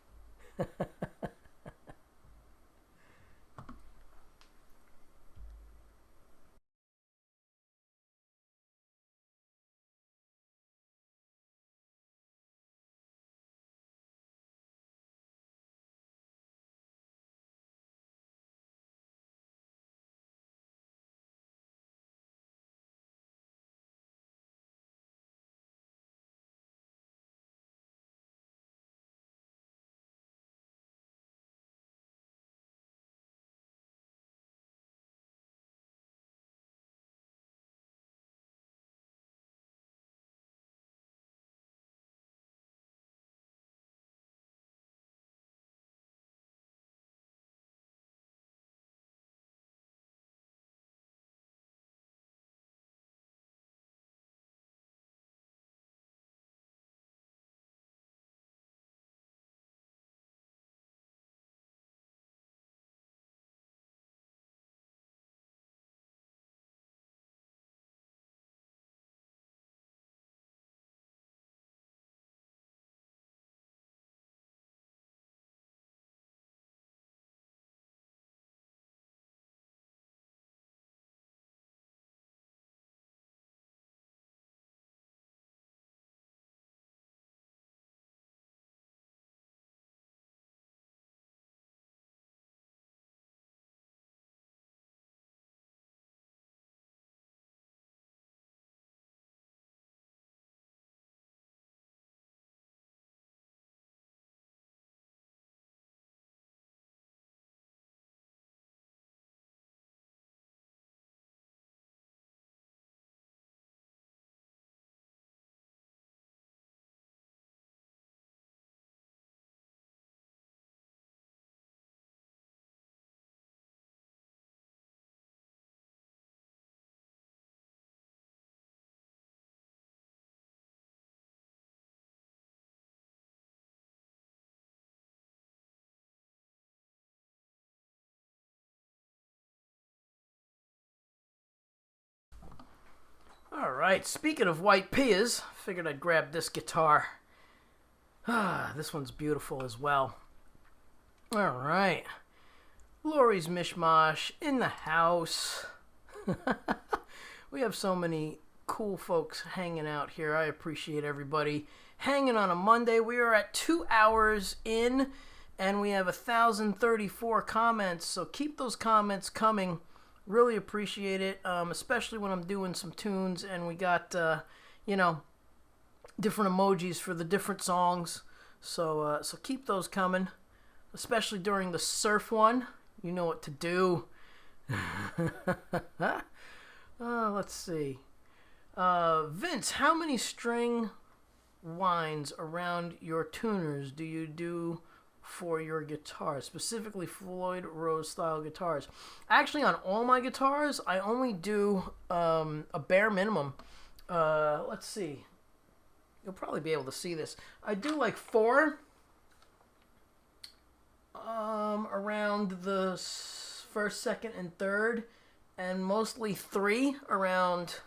All right, speaking of white peas, figured I'd grab this guitar. This one's beautiful as well. All right. Lori's Mishmash in the house. We have so many cool folks hanging out here. I appreciate everybody hanging on a Monday. We are at 2 hours in, and we have 1,034 comments, so keep those comments coming. Really appreciate it, especially when I'm doing some tunes and we got, different emojis for the different songs. So keep those coming, especially during the surf one. You know what to do. Let's see. Vince, how many string winds around your tuners do you do for your guitars, specifically Floyd Rose style guitars? Actually, on all my guitars, I only do a bare minimum. Let's see. You'll probably be able to see this. I do like 4 around the first, second, and third, and mostly 3 around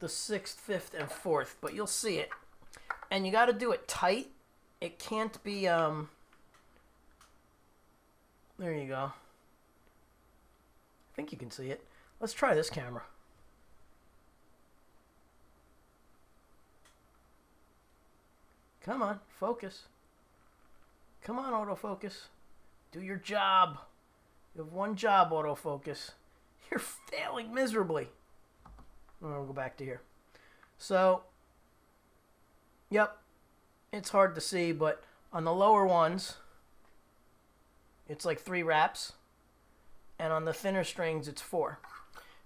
the 6th, 5th, and 4th. But you'll see it. And you got to do it tight. It can't be, there you go. I think you can see it. Let's try this camera. Come on, focus. Come on, autofocus. Do your job. You have one job, autofocus. You're failing miserably. We'll go back to here. So, yep, it's hard to see, but on the lower ones, it's like 3 wraps, and on the thinner strings, it's 4.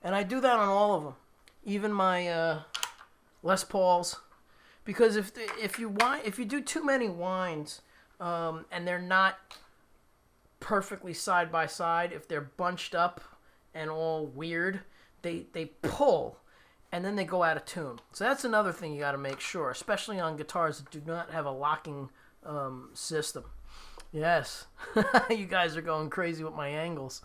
And I do that on all of them, even my Les Pauls, because if you do too many winds, and they're not perfectly side by side, if they're bunched up and all weird, they pull. And then they go out of tune. So that's another thing you got to make sure, especially on guitars that do not have a locking system. Yes, you guys are going crazy with my angles.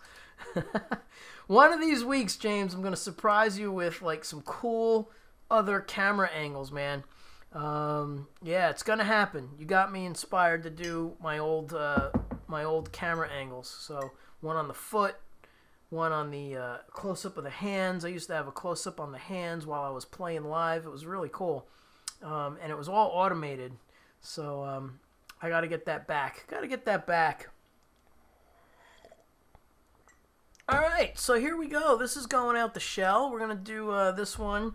One of these weeks, James, I'm going to surprise you with like some cool other camera angles, man. Yeah, it's going to happen. You got me inspired to do my old camera angles. So one on the foot. One on the close-up of the hands. I used to have a close-up on the hands while I was playing live. It was really cool. And it was all automated. So I got to get that back. All right, so here we go. This is going out the shell. We're going to do this one.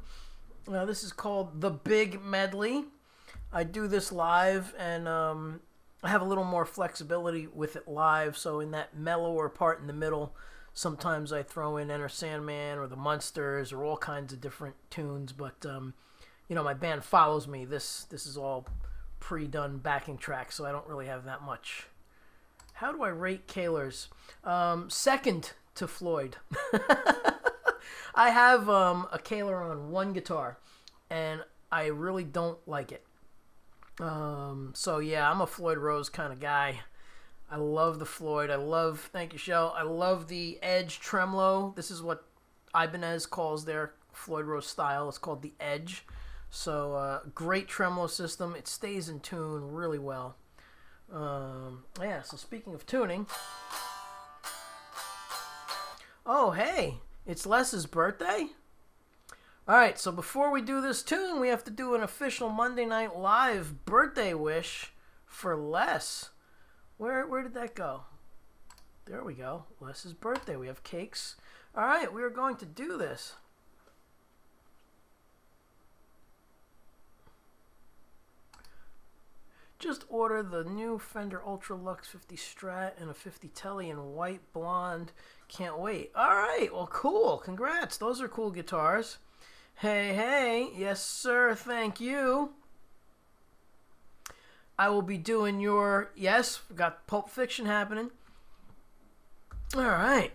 This is called The Big Medley. I do this live, and I have a little more flexibility with it live. So in that mellower part in the middle, sometimes I throw in Enter Sandman or the Munsters or all kinds of different tunes, but my band follows me. This is all pre-done backing tracks, so I don't really have that much. How do I rate Kahlers? Second to Floyd. I have a Kahler on one guitar, and I really don't like it. So yeah, I'm a Floyd Rose kind of guy. I love the Floyd. Thank you, Shell. I love the Edge tremolo. This is what Ibanez calls their Floyd Rose style. It's called the Edge. So, great tremolo system. It stays in tune really well. Yeah, so speaking of tuning. Oh, hey, it's Les's birthday? All right, so before we do this tune, we have to do an official Monday Night Live birthday wish for Les. Where did that go? There we go. Les's birthday. We have cakes. All right, we are going to do this. Just order the new Fender Ultra Lux 50 Strat and a 50 Tele in white blonde. Can't wait. All right, well, cool. Congrats. Those are cool guitars. Hey. Yes, sir. Thank you. I will be doing your... Yes, we got Pulp Fiction happening. All right.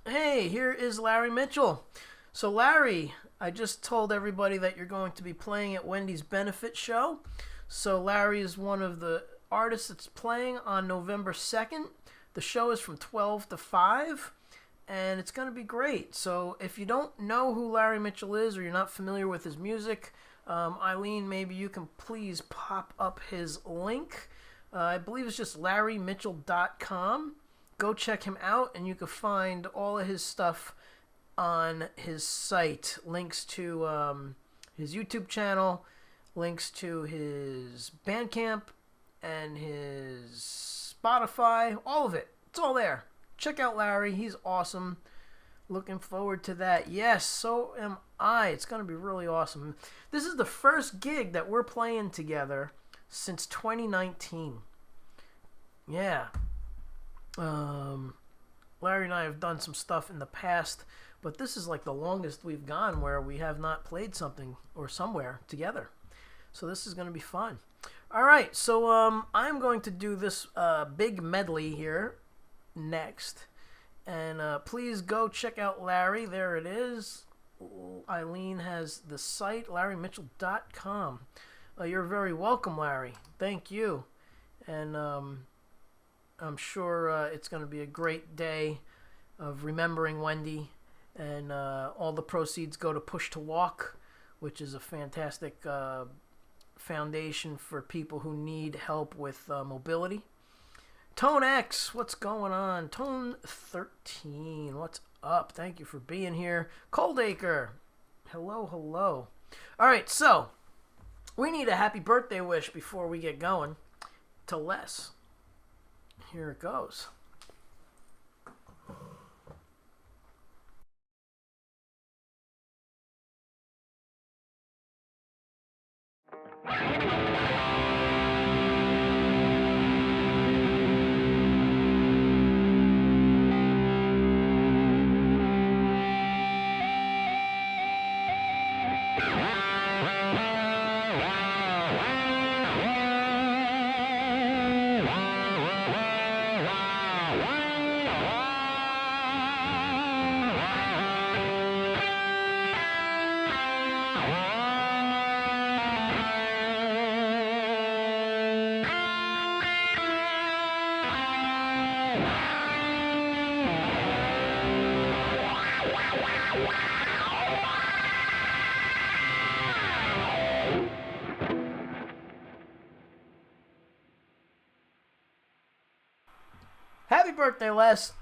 Hey, here is Larry Mitchell. So, Larry, I just told everybody that you're going to be playing at Wendy's benefit show. So, Larry is one of the artists that's playing on November 2nd. The show is from 12 to 5, and it's going to be great. So, if you don't know who Larry Mitchell is or you're not familiar with his music... Eileen, maybe you can please pop up his link. I believe it's just LarryMitchell.com. Go check him out, and you can find all of his stuff on his site. Links to his YouTube channel, links to his Bandcamp, and his Spotify. All of it. It's all there. Check out Larry. He's awesome. Looking forward to that. Yes, so am I. It's going to be really awesome. This is the first gig that we're playing together since 2019. Yeah. Larry and I have done some stuff in the past, but this is like the longest we've gone where we have not played something or somewhere together. So this is going to be fun. All right, so I'm going to do this big medley here next. And please go check out Larry. There it is. Eileen has the site, LarryMitchell.com. You're very welcome, Larry. Thank you. And I'm sure it's going to be a great day of remembering Wendy. And all the proceeds go to Push to Walk, which is a fantastic foundation for people who need help with mobility. Tone X, what's going on? Tone 13, what's up? Thank you for being here. Coldacre, hello. All right, so We need a happy birthday wish before we get going to Les. Here it goes. Happy birthday, Les.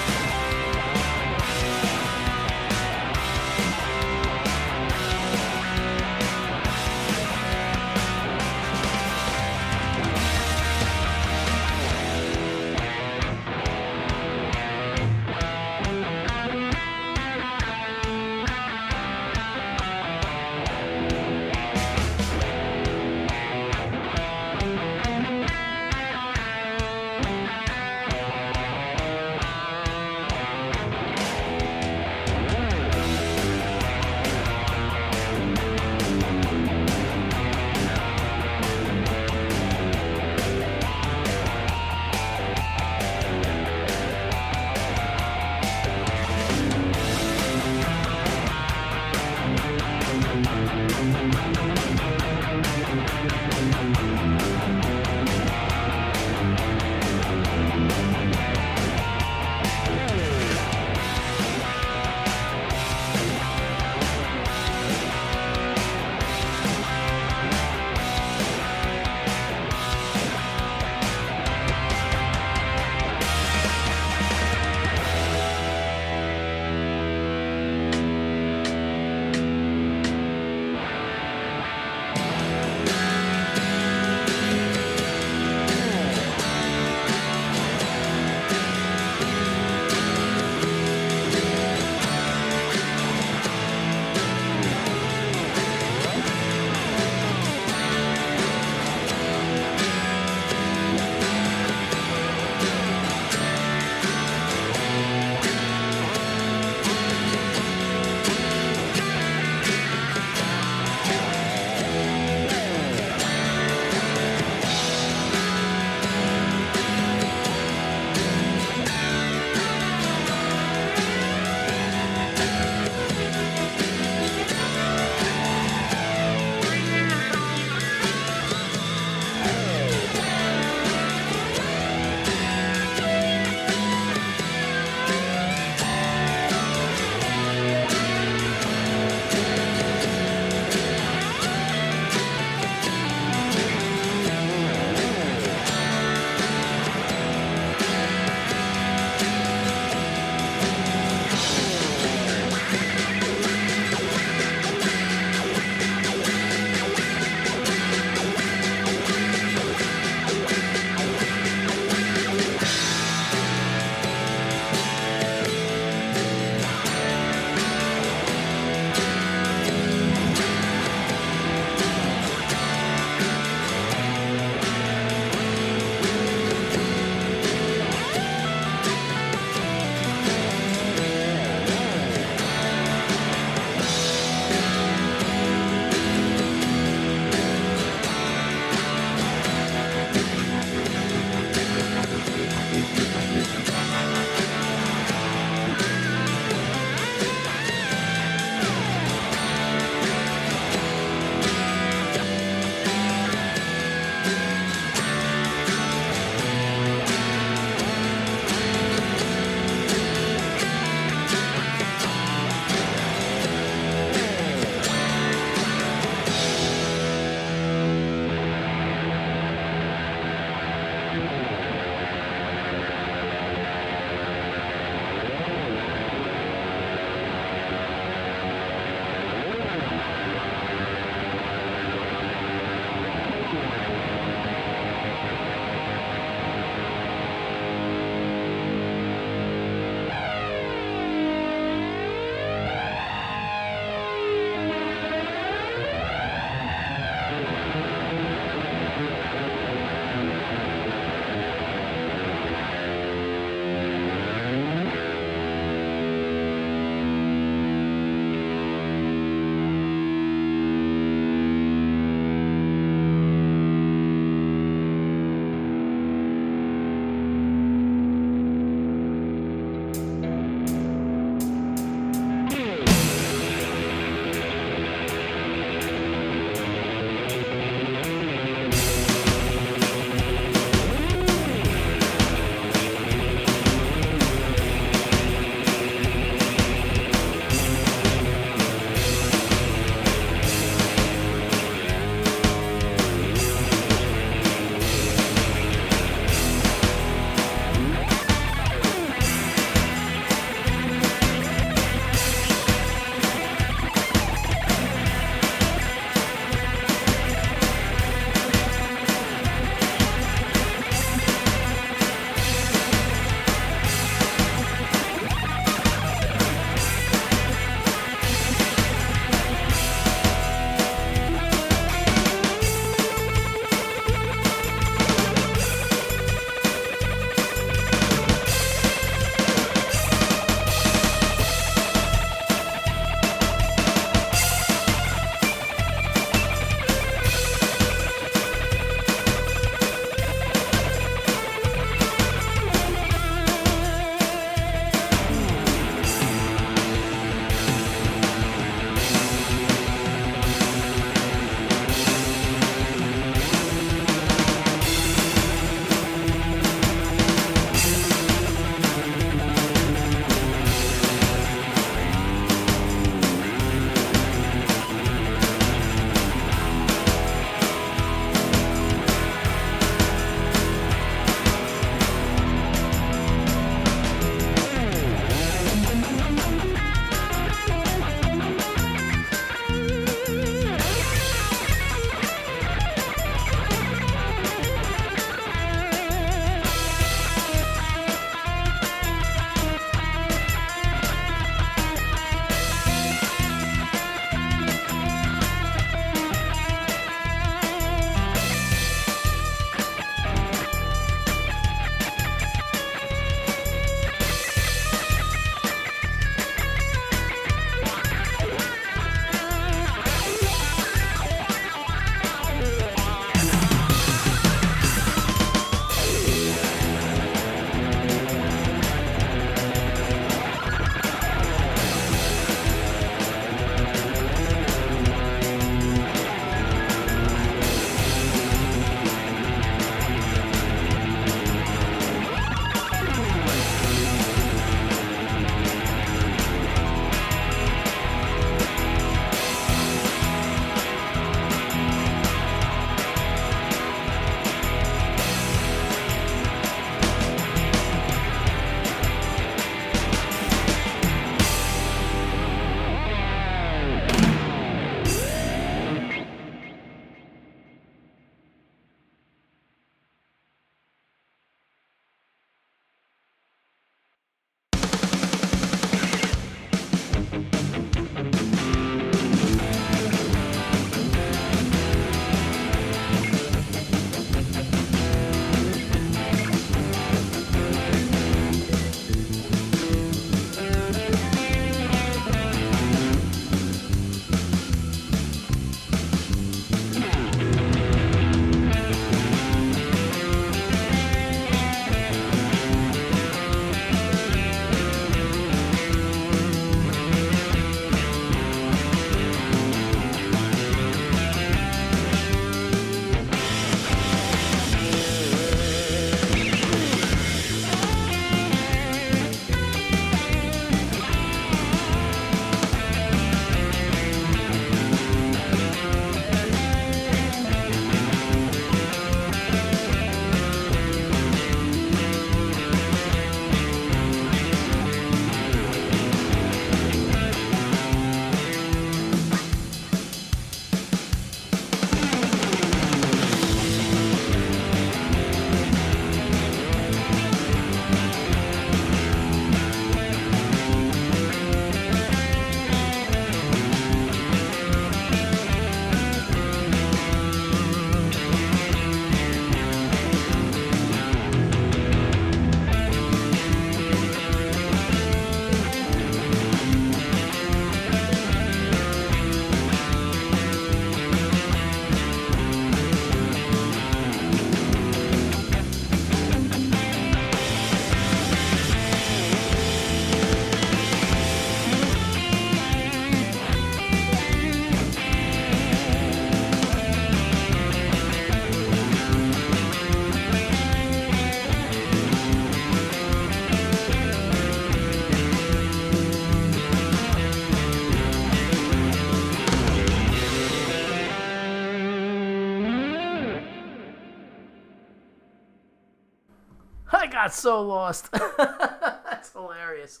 got so lost. That's hilarious.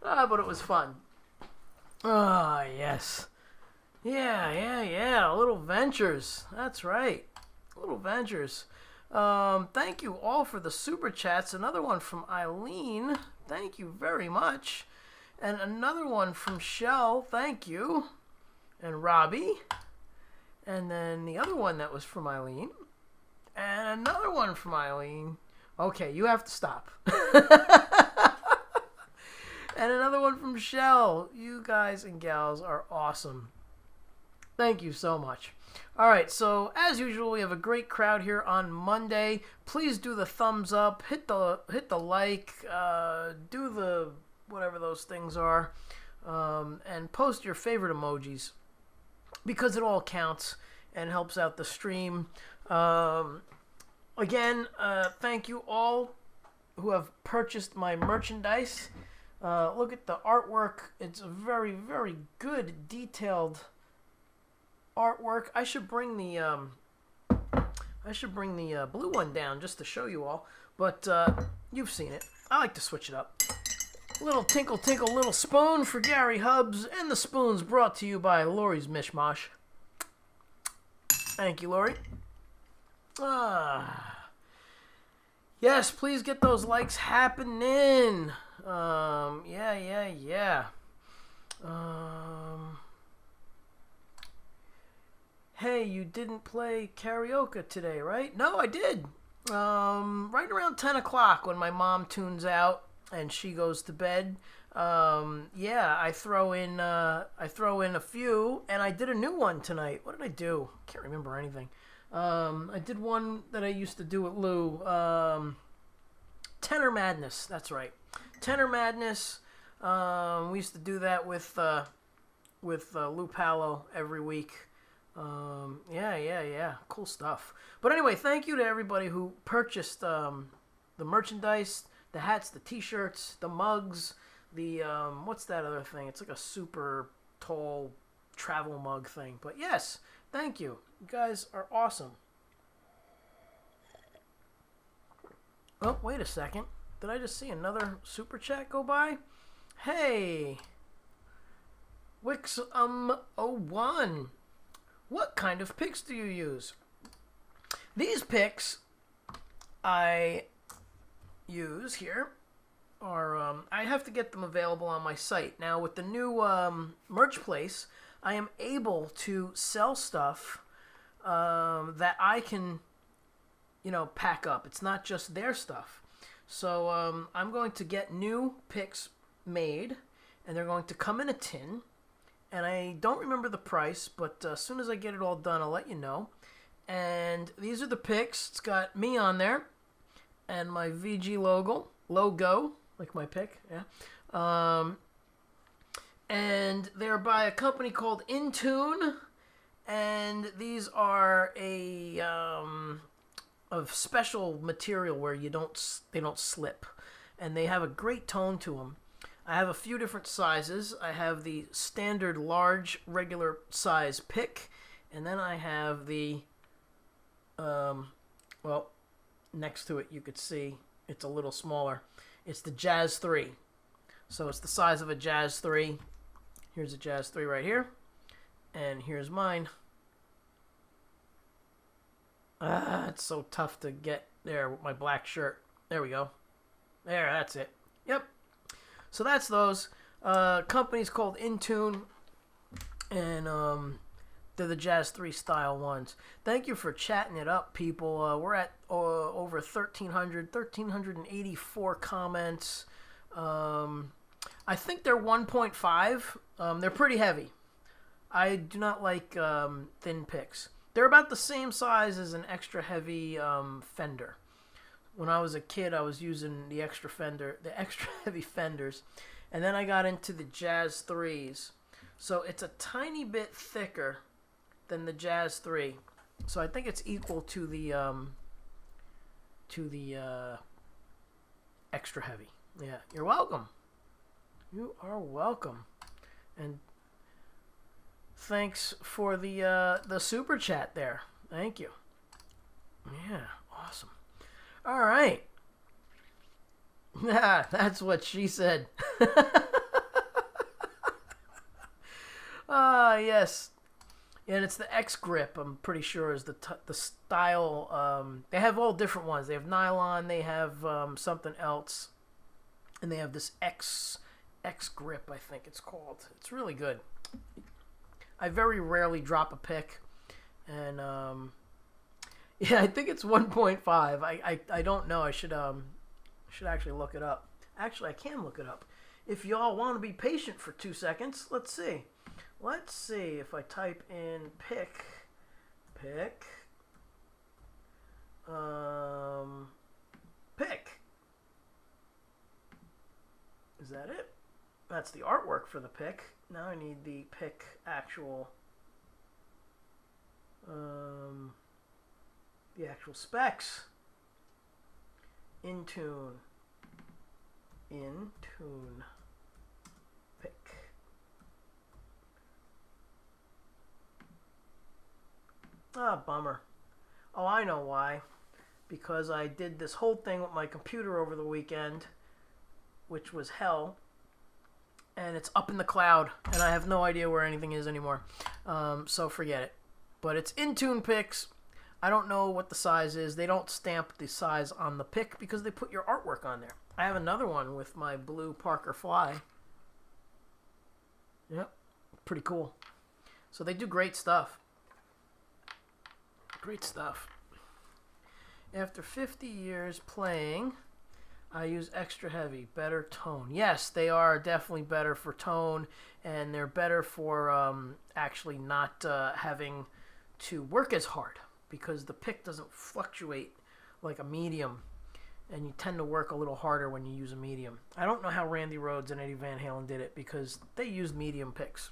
But it was fun. Ah, yes. Yeah. Little Ventures. That's right. Little Ventures. Thank you all for the super chats. Another one from Eileen. Thank you very much. And another one from Shell. Thank you. And Robbie. And then the other one that was from Eileen. And another one from Eileen. Okay, you have to stop. And another one from Shell. You guys and gals are awesome. Thank you so much. All right, so as usual, we have a great crowd here on Monday. Please do the thumbs up, hit the like, do the whatever those things are, and post your favorite emojis because it all counts and helps out the stream. Again, thank you all who have purchased my merchandise. Look at the artwork. It's a very, very good, detailed artwork. I should bring the blue one down just to show you all. But you've seen it. I like to switch it up. Little tinkle tinkle little spoon for Gary Hubbs, and the spoon's brought to you by Lori's Mishmash. Thank you, Lori. Yes, please get those likes happening. Yeah. Hey, you didn't play karaoke today, right? No, I did. Right around 10 o'clock when my mom tunes out and she goes to bed. I throw in a few, and I did a new one tonight. What did I do? Can't remember anything. I did one that I used to do with Lou. Tenor Madness. That's right. Tenor Madness. We used to do that with Lou Palo every week. Yeah. Cool stuff. But anyway, thank you to everybody who purchased the merchandise, the hats, the t-shirts, the mugs, the what's that other thing? It's like a super tall travel mug thing. But yes, thank you. You guys are awesome. Oh, wait a second. Did I just see another super chat go by? Hey, Wix01. What kind of picks do you use? These picks I use here are, I have to get them available on my site. Now, with the new merch place, I am able to sell stuff that I can, pack up. It's not just their stuff. So I'm going to get new picks made, and they're going to come in a tin. And I don't remember the price, but as soon as I get it all done, I'll let you know. And these are the picks. It's got me on there, and my VG logo, like my pick, yeah. And they're by a company called Intune, and these are of special material where they don't slip, and they have a great tone to them. I have a few different sizes. I have the standard large regular size pick, and then I have the next to it you could see it's a little smaller. It's the Jazz 3. So it's the size of a Jazz 3. Here's a Jazz 3 right here, and here's mine. It's so tough to get there with my black shirt. There we go. There, that's it. Yep. So that's those. Company's called Intune, and they're the Jazz 3 style ones. Thank you for chatting it up, people. We're at over 1,384 comments. I think they're 1.5. They're pretty heavy. I do not like thin picks. They're about the same size as an extra heavy Fender. When I was a kid, I was using the extra heavy Fenders, and then I got into the Jazz 3s. So it's a tiny bit thicker than the Jazz 3. So I think it's equal to the extra heavy. Yeah, you're welcome. You are welcome. And thanks for the super chat there. Thank you. Yeah, awesome. All right. That's what she said. Ah, yes. And it's the X grip, I'm pretty sure, is the style. They have all different ones. They have nylon, they have something else, and they have this X grip, I think it's called. It's really good. I very rarely drop a pick, and yeah, I think it's 1.5. I don't know. I should actually look it up. Actually, I can look it up. If y'all want to be patient for 2 seconds, let's see. Let's see if I type in pick. Pick. Is that it? That's the artwork for the pick. Now I need the pick actual. The actual specs. In tune. Pick. Ah, bummer. Oh, I know why. Because I did this whole thing with my computer over the weekend, which was hell. And it's up in the cloud, and I have no idea where anything is anymore. So forget it. But it's in-tune picks. I don't know what the size is. They don't stamp the size on the pick because they put your artwork on there. I have another one with my blue Parker Fly. Yep, pretty cool. So they do great stuff. Great stuff. After 50 years playing, I use extra heavy, better tone. Yes, they are definitely better for tone, and they're better for actually not having to work as hard because the pick doesn't fluctuate like a medium, and you tend to work a little harder when you use a medium. I don't know how Randy Rhoads and Eddie Van Halen did it because they used medium picks.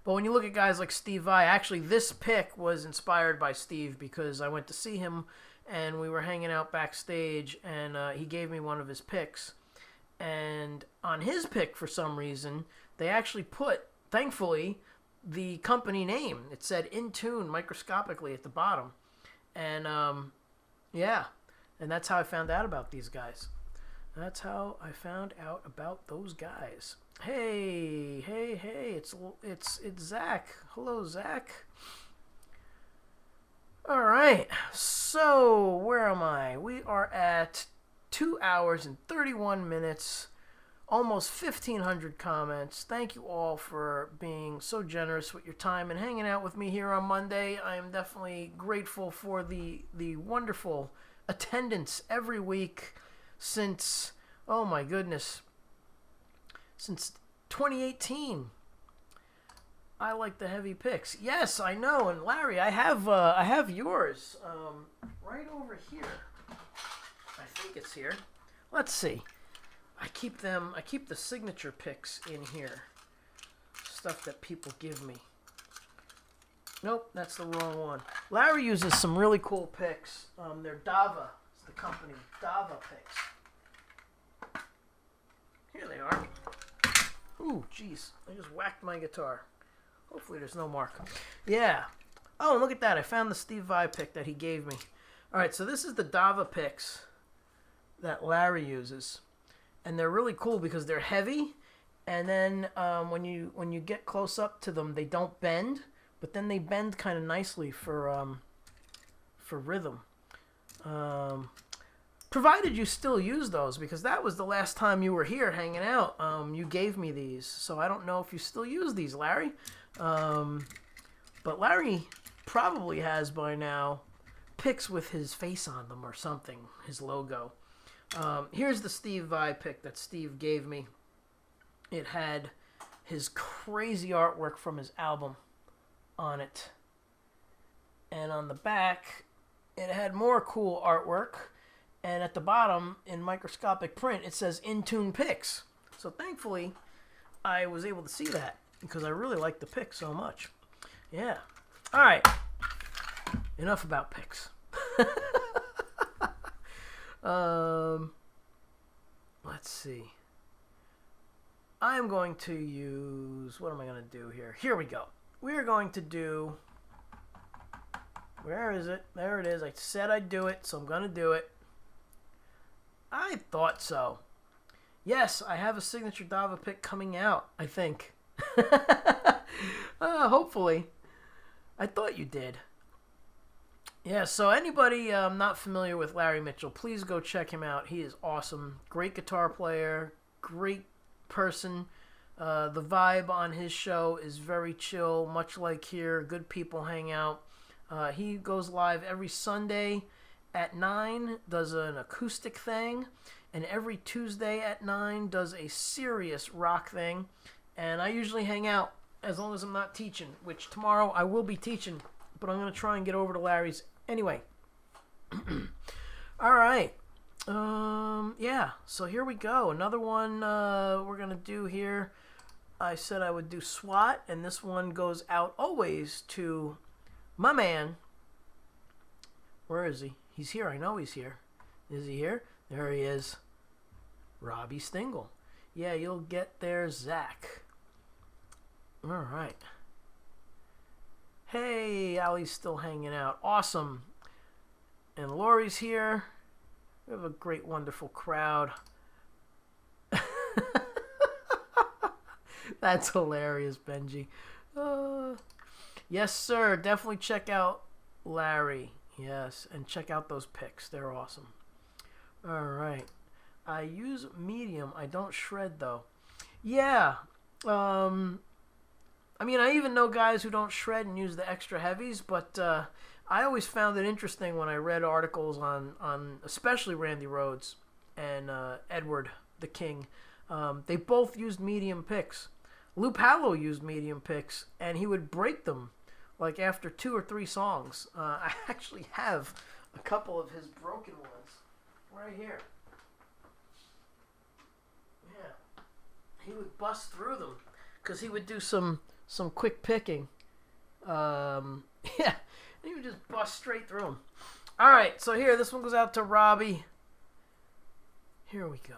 But when you look at guys like Steve Vai, actually this pick was inspired by Steve because I went to see him and we were hanging out backstage and he gave me one of his picks. And on his pick, for some reason, they actually put, thankfully, the company name. It said In Tune microscopically at the bottom. And yeah, and that's how I found out about these guys. That's how I found out about those guys. Hey, it's Zach. Hello, Zach. All right, so where am I? We are at 2 hours and 31 minutes, almost 1,500 comments. Thank you all for being so generous with your time and hanging out with me here on Monday. I am definitely grateful for the wonderful attendance every week since, oh my goodness, since 2018. I like the heavy picks. Yes, I know. And Larry, I have yours right over here. I think it's here. Let's see. I keep the signature picks in here. Stuff that people give me. Nope, that's the wrong one. Larry uses some really cool picks. They're Dava. It's the company. Dava picks. Here they are. Ooh, jeez. I just whacked my guitar. Hopefully there's no mark. Yeah. Oh, look at that. I found the Steve Vai pick that he gave me. All right, so this is the Dava picks that Larry uses. And they're really cool because they're heavy. And then when you get close up to them, they don't bend. But then they bend kind of nicely for rhythm. Provided you still use those, because that was the last time you were here hanging out. You gave me these, so I don't know if you still use these, Larry. But Larry probably has by now picks with his face on them or something, his logo. Here's the Steve Vai pick that Steve gave me. It had his crazy artwork from his album on it. And on the back, it had more cool artwork. And at the bottom, in microscopic print, it says In Tune Picks. So thankfully, I was able to see that because I really like the pick so much. Yeah. All right. Enough about picks. Let's see. I'm going to use... What am I going to do here? Here we go. We are going to do... Where is it? There it is. I said I'd do it, so I'm going to do it. I thought so. Yes, I have a signature Dava pick coming out, I think. Hopefully. I thought you did. Yeah, so anybody not familiar with Larry Mitchell, please go check him out. He is awesome. Great guitar player, great person. The vibe on his show is very chill, much like here. Good people hang out. He goes live every Sunday at 9, does an acoustic thing, and every Tuesday at 9 does a serious rock thing. And I usually hang out as long as I'm not teaching, which tomorrow I will be teaching, but I'm going to try and get over to Larry's anyway. All right. Yeah, so here we go. Another one we're going to do here. I said I would do SWAT, and this one goes out always to my man. Where is he? He's here. I know he's here. Is he here? There he is. Robbie Stingle. Yeah, you'll get there, Zach. All right. Hey, Allie's still hanging out. Awesome. And Lori's here. We have a great, wonderful crowd. That's hilarious, Benji. Yes, sir. Definitely check out Larry. Yes, and check out those picks. They're awesome. All right. I use medium. I don't shred, though. Yeah. I mean, I even know guys who don't shred and use the extra heavies, but I always found it interesting when I read articles on especially Randy Rhoads and Edward the King. They both used medium picks. Lou Pallow used medium picks, and he would break them like after 2 or 3 songs. I actually have a couple of his broken ones right here. Yeah, he would bust through them because he would do some quick picking. Yeah, he would just bust straight through them. All right, so here, this one goes out to Robbie. Here we go.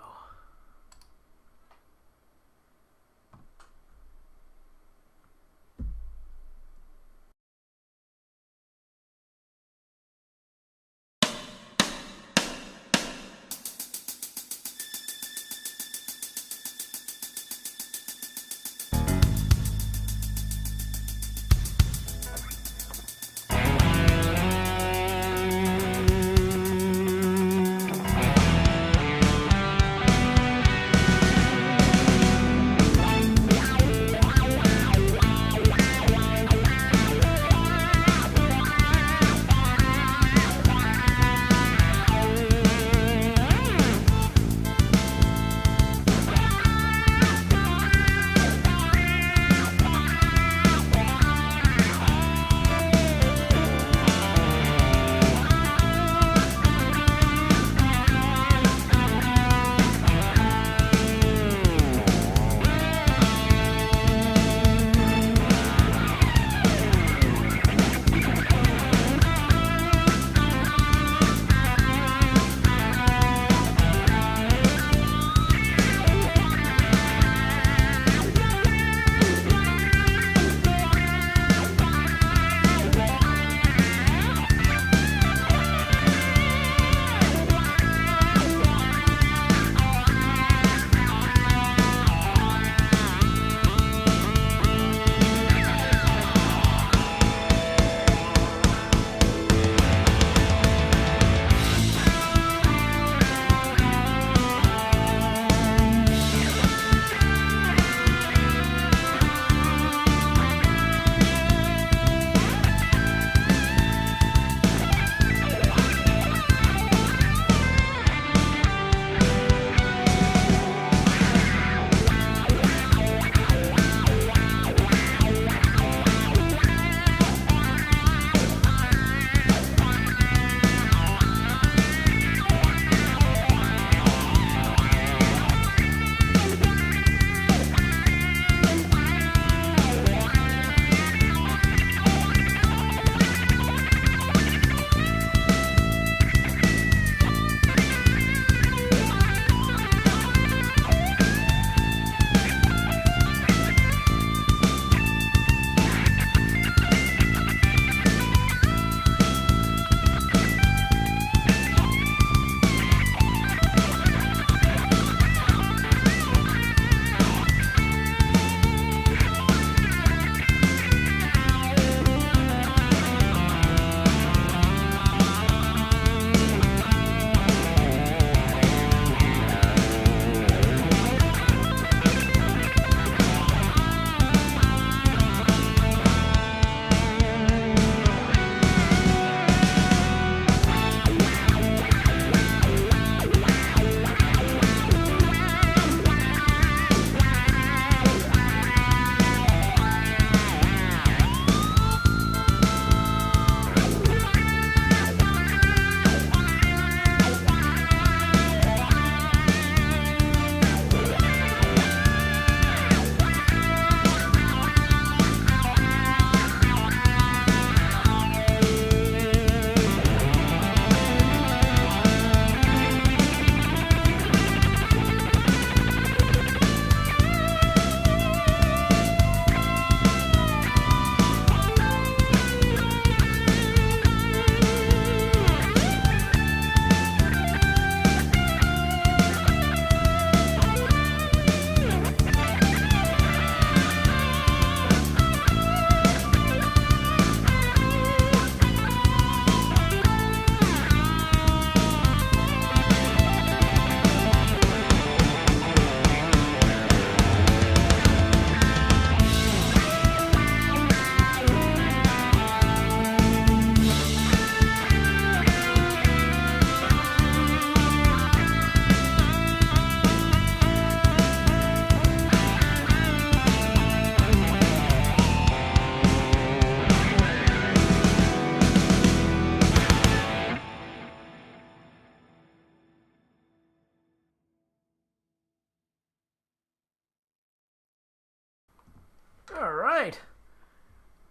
right.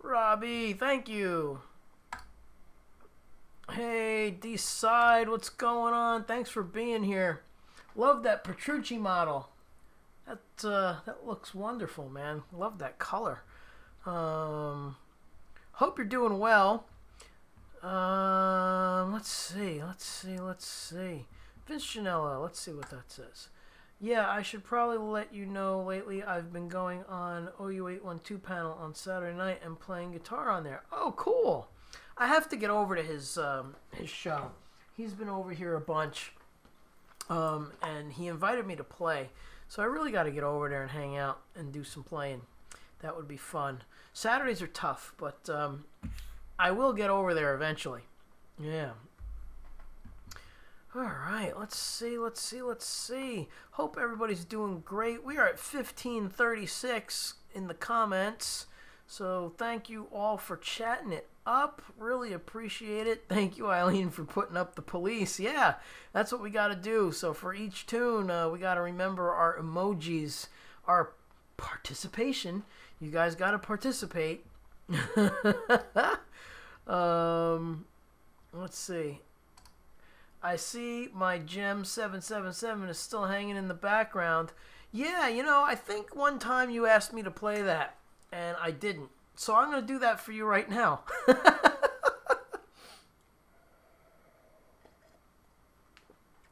Robbie, thank you. Hey, Decide, what's going on? Thanks for being here. Love that Petrucci model. That looks wonderful, man. Love that color. Hope you're doing well. Let's see. Vince Janella, let's see what that says. Yeah, I should probably let you know lately I've been going on OU812 panel on Saturday night and playing guitar on there. Oh, cool. I have to get over to his show. He's been over here a bunch, and he invited me to play. So I really got to get over there and hang out and do some playing. That would be fun. Saturdays are tough, but I will get over there eventually. Yeah. All right, let's see. Hope everybody's doing great. We are at 1536 in the comments. So thank you all for chatting it up. Really appreciate it. Thank you, Eileen, for putting up the police. Yeah, that's what we got to do. So for each tune, we got to remember our emojis, our participation. You guys got to participate. Let's see. I see my Gem 777 is still hanging in the background. Yeah, you know, I think one time you asked me to play that, and I didn't. So I'm going to do that for you right now.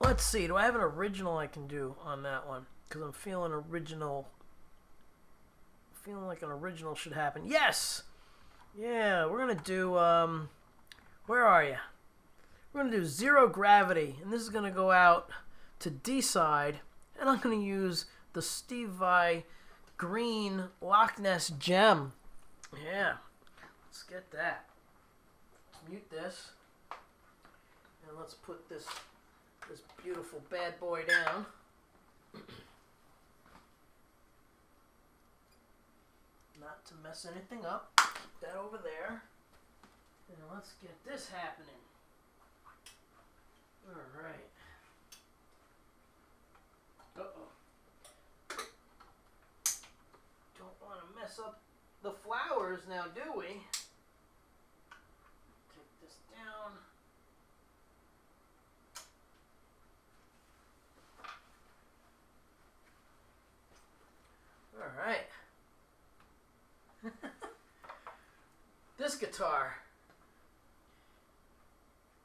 Let's see. Do I have an original I can do on that one? Because I'm feeling original. Feeling like an original should happen. Yes! Yeah, we're going to do, where are you? We're going to do Zero Gravity, and this is going to go out to D-side, and I'm going to use the Steve Vai Green Loch Ness Gem. Yeah, let's get that. Let's mute this, and let's put this beautiful bad boy down. Not to mess anything up. Keep that over there. And let's get this happening. All right. Uh-oh. Don't want to mess up the flowers now, do we? Take this down. All right. This guitar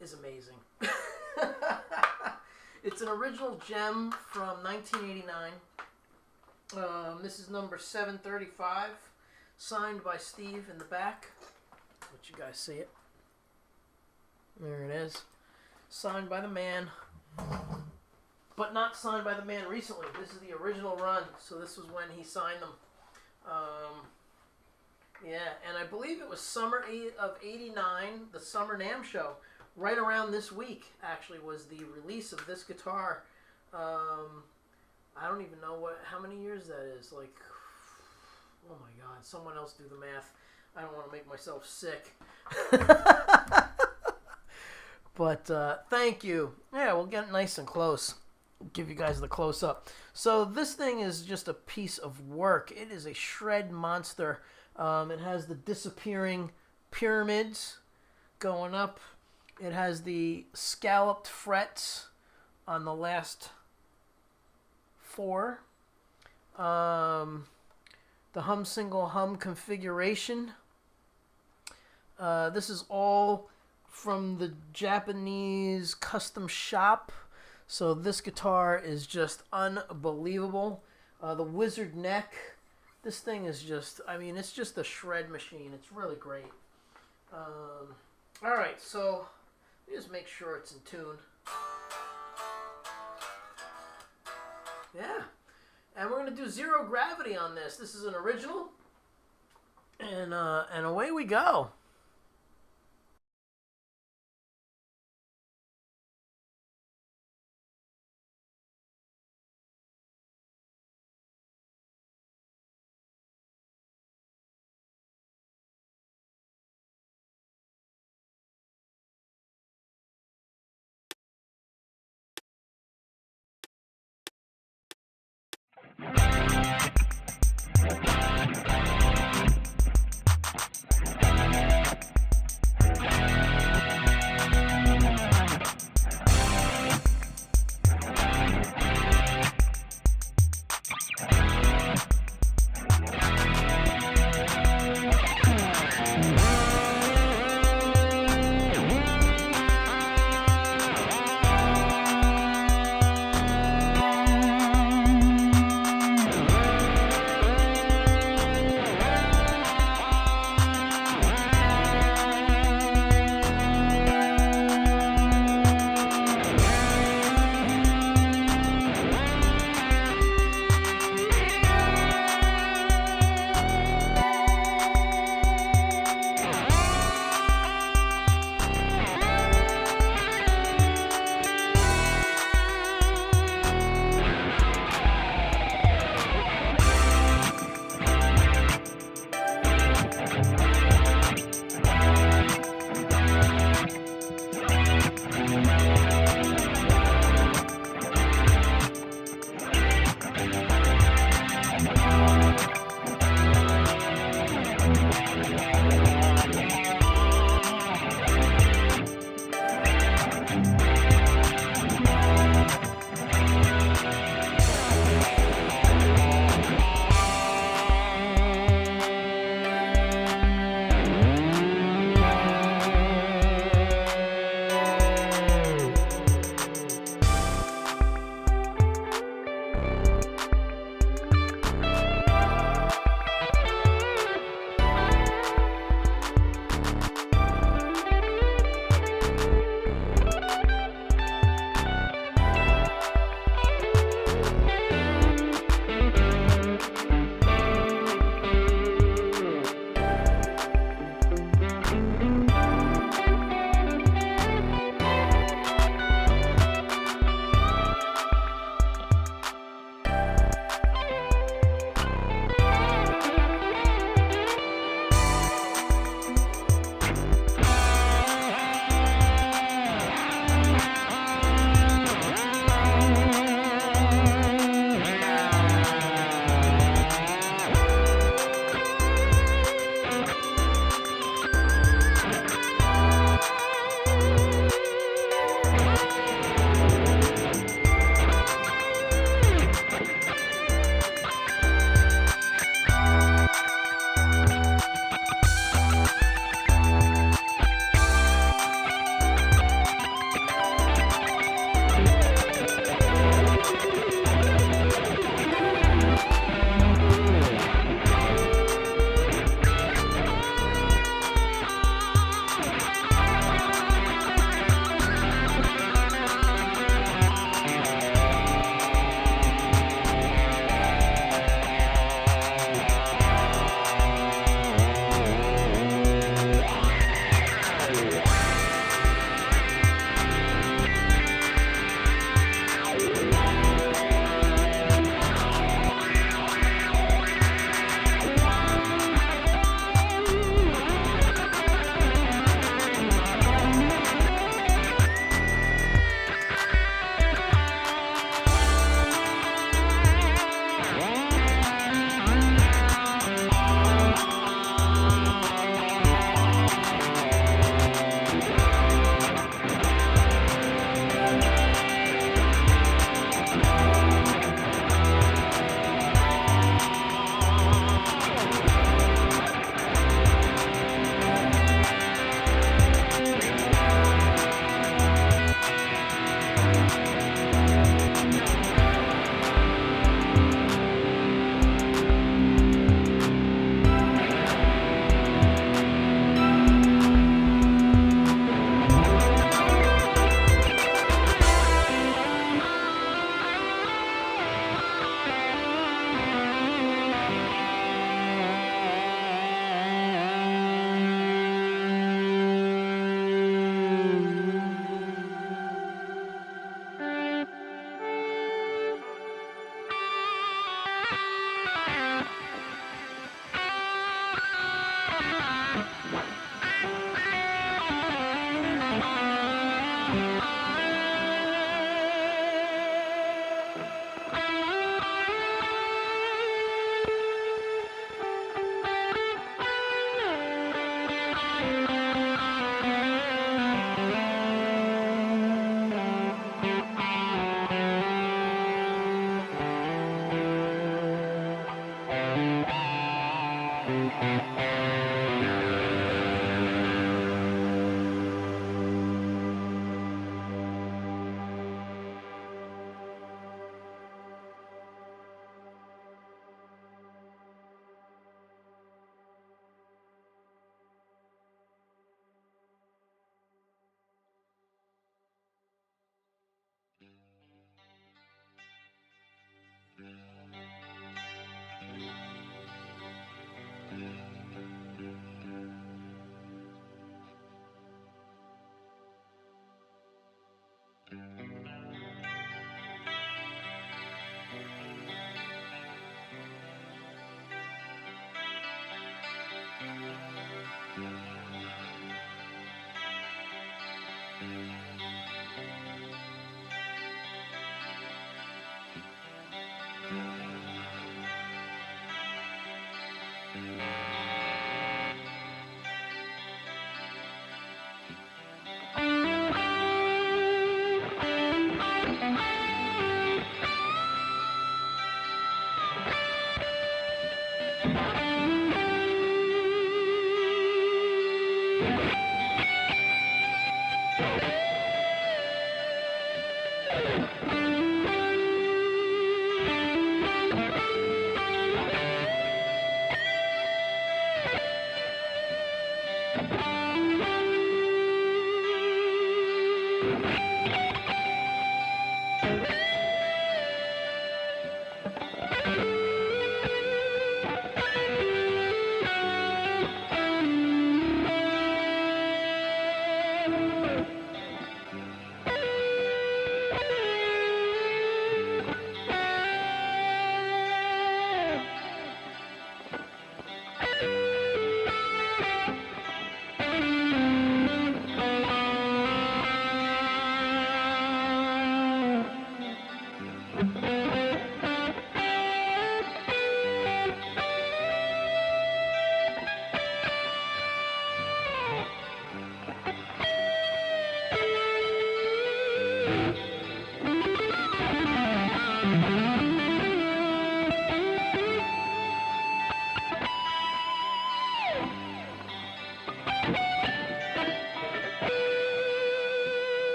is amazing. It's an original Gem from 1989. This is number 735, signed by Steve in the back. Let you guys see it. There it is. Signed by the man, but not signed by the man recently. This is the original run, so this was when he signed them. Yeah, and I believe it was summer of '89, the Summer NAMM show. Right around this week, actually, was the release of this guitar. I don't even know how many years that is. Like, oh my God, someone else do the math. I don't want to make myself sick. But thank you. Yeah, we'll get nice and close. Give you guys the close-up. So this thing is just a piece of work. It is a shred monster. It has the disappearing pyramids going up. It has the scalloped frets on the last four. The hum single hum configuration. This is all from the Japanese custom shop. So this guitar is just unbelievable. The wizard neck. This thing is just, I mean, it's just a shred machine. It's really great. Alright, so let me just make sure it's in tune. Yeah. And we're going to do Zero Gravity on this. This is an original. And away we go.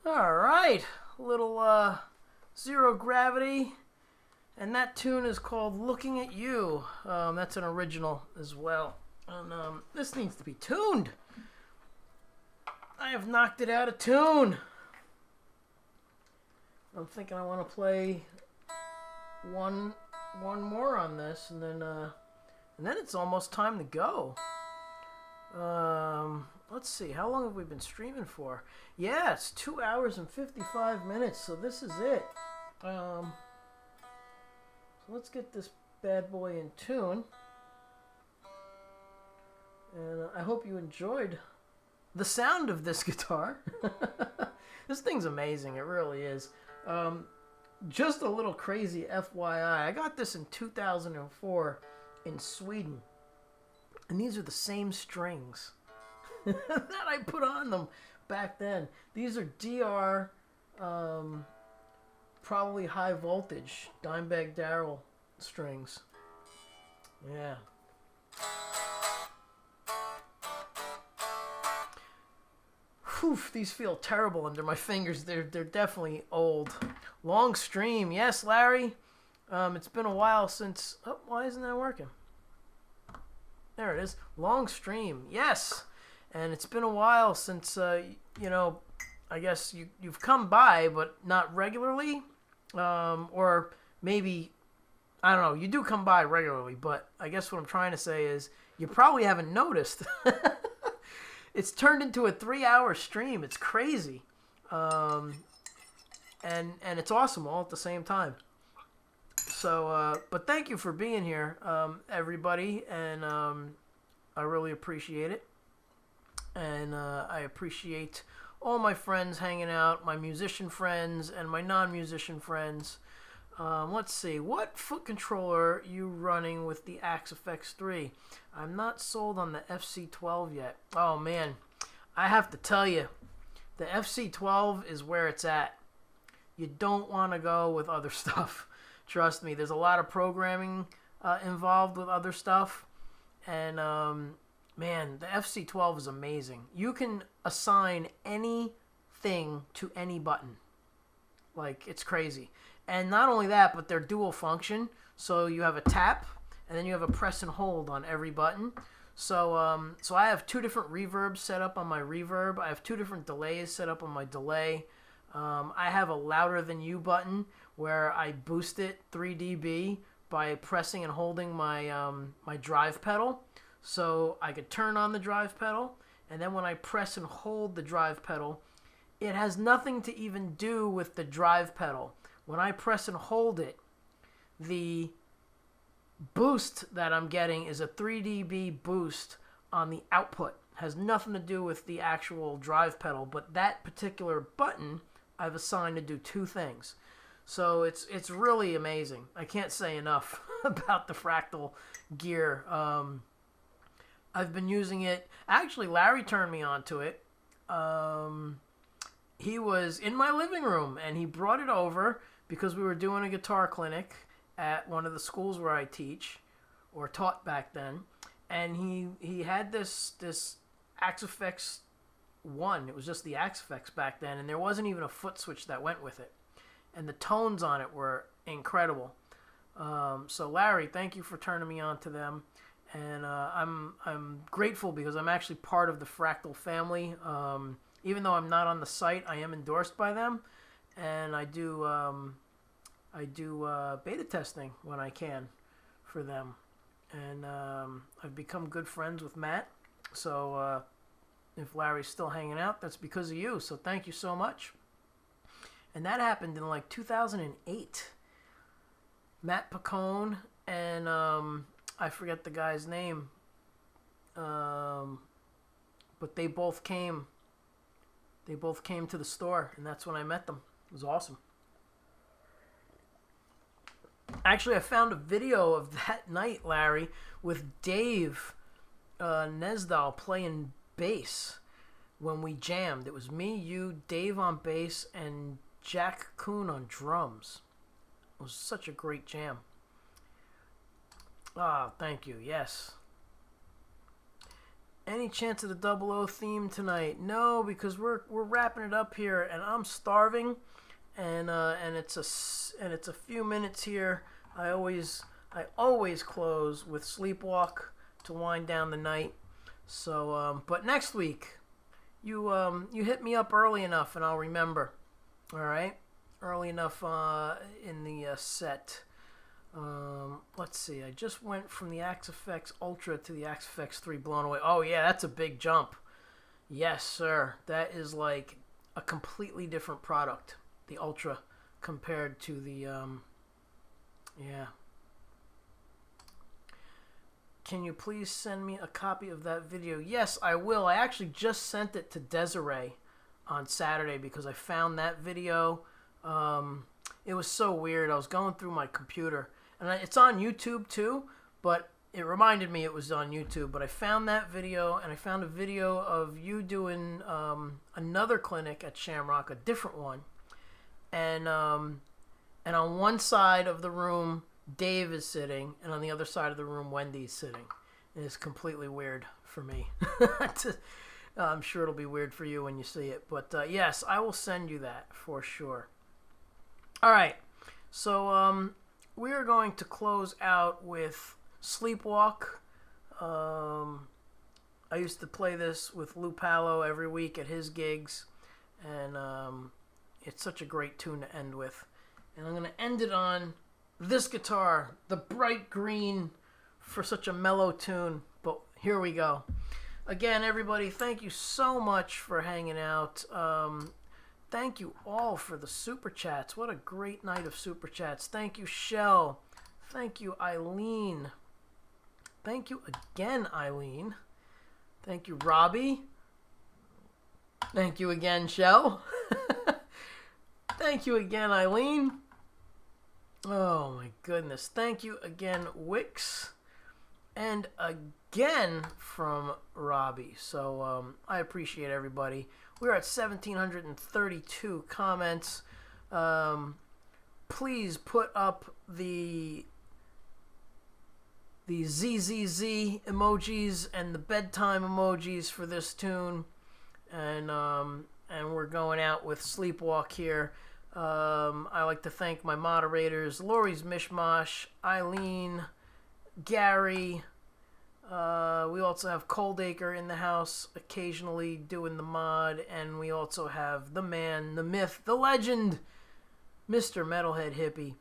All right, little Zero Gravity, and that tune is called "Looking at You." That's an original as well, and this needs to be tuned. I have knocked it out of tune. I'm thinking I want to play one more on this, and then it's almost time to go. Let's see, how long have we been streaming for? Yeah, it's 2 hours and 55 minutes, so this is it. So let's get this bad boy in tune. And I hope you enjoyed the sound of this guitar. This thing's amazing, it really is. Just a little crazy FYI, I got this in 2004 in Sweden. And these are the same strings that I put on them back then. These are DR, probably high voltage, Dimebag Darrell strings. Yeah. Whew, these feel terrible under my fingers. They're definitely old. Long stream. Yes, Larry. It's been a while since... Oh, why isn't that working? There it is. Long stream. Yes. And it's been a while since, you know, I guess you've come by, but not regularly. Or maybe, I don't know, you do come by regularly, but I guess what I'm trying to say is you probably haven't noticed. It's turned into a 3-hour stream. It's crazy. And it's awesome all at the same time. So, but thank you for being here, everybody, and I really appreciate it. And I appreciate all my friends hanging out, my musician friends and my non-musician friends. Let's see, what foot controller are you running with the Axe FX3? I'm not sold on the FC12 yet. Oh man, I have to tell you, the FC12 is where it's at. You don't want to go with other stuff. Trust me, there's a lot of programming involved with other stuff. And man, the FC12 is amazing. You can assign anything to any button. Like, it's crazy. And not only that, but they're dual function. So you have a tap, and then you have a press and hold on every button. So so I have 2 different reverbs set up on my reverb. I have 2 different delays set up on my delay. I have a louder than you button where I boost it 3 dB by pressing and holding my my drive pedal. So I could turn on the drive pedal, and then when I press and hold the drive pedal, it has nothing to even do with the drive pedal. When I press and hold it, the boost that I'm getting is a 3 dB boost on the output. Has nothing to do with the actual drive pedal, but that particular button I've assigned to do two things. So it's really amazing. I can't say enough about the Fractal gear. I've been using it. Actually, Larry turned me on to it. He was in my living room, and he brought it over because we were doing a guitar clinic at one of the schools where I teach, or taught back then. And he had this Axe-Fx 1. It was just the Axe-Fx back then, and there wasn't even a foot switch that went with it. And the tones on it were incredible. So Larry, thank you for turning me on to them. And I'm grateful because I'm actually part of the Fractal family. Even though I'm not on the site, I am endorsed by them, and I do beta testing when I can for them. And I've become good friends with Matt. So if Larry's still hanging out, that's because of you. So thank you so much. And that happened in like 2008. Matt Pacone and I forget the guy's name. But they both came. They both came to the store, and that's when I met them. It was awesome. Actually, I found a video of that night, Larry, with Dave Nesdal playing bass when we jammed. It was me, you, Dave on bass, and Jack Kuhn on drums. It was such a great jam. Ah, thank you. Yes. Any chance of the 00 theme tonight? No, because we're wrapping it up here, and I'm starving, and it's a few minutes here. I always close with Sleepwalk to wind down the night. So, but next week, you hit me up early enough, and I'll remember. All right, early enough in the set. Let's see. I just went from the Axe-Fx Ultra to the Axe-Fx 3 blown away. Oh yeah, that's a big jump. Yes, sir. That is like a completely different product, the Ultra, compared to the yeah. Can you please send me a copy of that video? Yes, I will. I actually just sent it to Desiree on Saturday because I found that video. It was so weird. I was going through my computer, and it's on YouTube too, but it reminded me it was on YouTube. But I found that video, and I found a video of you doing another clinic at Shamrock, a different one, and on one side of the room, Dave is sitting, and on the other side of the room, Wendy's sitting. It's completely weird for me. I'm sure it'll be weird for you when you see it. But yes, I will send you that for sure. All right. So we are going to close out with Sleepwalk. I used to play this with Lou Palo every week at his gigs. And it's such a great tune to end with. And I'm going to end it on this guitar, the bright green, for such a mellow tune. But here we go. Again, everybody, thank you so much for hanging out. Thank you all for the Super Chats. What a great night of Super Chats. Thank you, Shell. Thank you, Eileen. Thank you again, Eileen. Thank you, Robbie. Thank you again, Shell. Thank you again, Eileen. Oh, my goodness. Thank you again, Wix. And again from Robbie. So I appreciate everybody. We're at 1,732 comments. Please put up the ZZZ emojis and the bedtime emojis for this tune. And we're going out with Sleepwalk here. I like to thank my moderators, Lori's Mishmash, Eileen, Gary. We also have Coldacre in the house occasionally doing the mod, and we also have the man, the myth, the legend, Mr. Metalhead Hippie.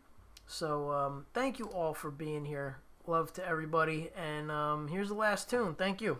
So thank you all for being here. Love to everybody. And here's the last tune. Thank you.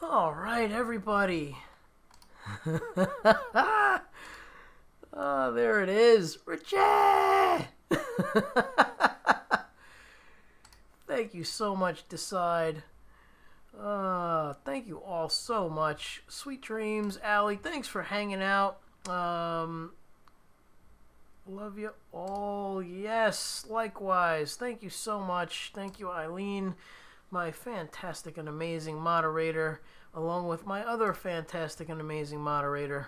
All right, everybody. Oh, there it is. Richie! Thank you so much, Decide. Thank you all so much. Sweet dreams, Allie. Thanks for hanging out. Love you all. Yes, likewise. Thank you so much. Thank you, Eileen, my fantastic and amazing moderator, along with my other fantastic and amazing moderator,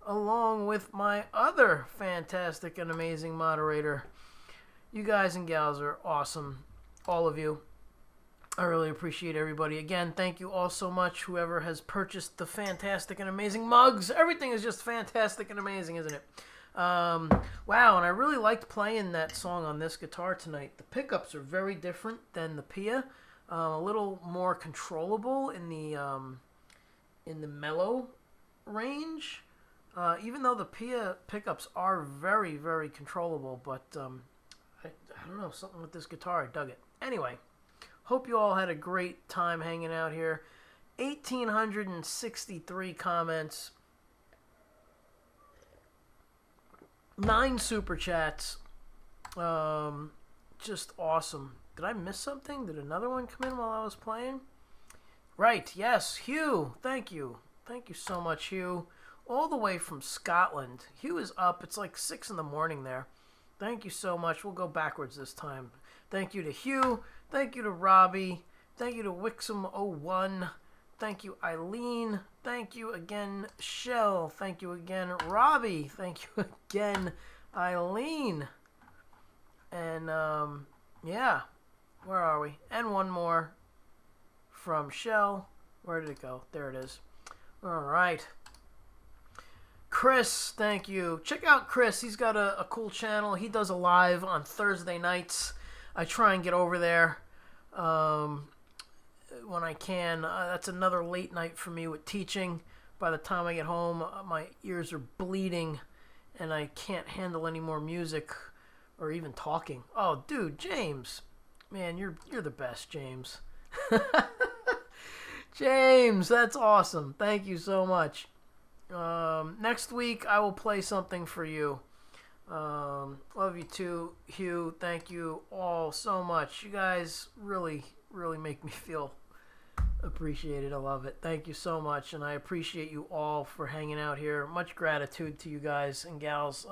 along with my other fantastic and amazing moderator. You guys and gals are awesome. All of you. I really appreciate everybody. Again, thank you all so much, whoever has purchased the fantastic and amazing mugs. Everything is just fantastic and amazing, isn't it? Wow, and I really liked playing that song on this guitar tonight. The pickups are very different than the Pia. A little more controllable in the mellow range. Even though the Pia pickups are very, very controllable, but I don't know, something with this guitar, I dug it. Anyway, hope you all had a great time hanging out here. 1,863 comments. 9 super chats. Just awesome. Did I miss something? Did another one come in while I was playing? Right, yes, Hugh. Thank you. Thank you so much, Hugh. All the way from Scotland. Hugh is up. It's like 6 in the morning there. Thank you so much. We'll go backwards this time. Thank you to Hugh. Thank you to Robbie. Thank you to Wixom01. Thank you, Eileen. Thank you again, Shell. Thank you again, Robbie. Thank you again, Eileen. And, yeah. Where are we? And one more from Shell. Where did it go? There it is. All right. Chris, thank you. Check out Chris. He's got a cool channel. He does a live on Thursday nights. I try and get over there when I can. That's another late night for me with teaching. By the time I get home, my ears are bleeding, and I can't handle any more music or even talking. Oh, dude, James. Man, you're the best, James. James, that's awesome. Thank you so much. Next week, I will play something for you. Love you too, Hugh. Thank you all so much. You guys really, really make me feel appreciated. I love it. Thank you so much, and I appreciate you all for hanging out here. Much gratitude to you guys and gals.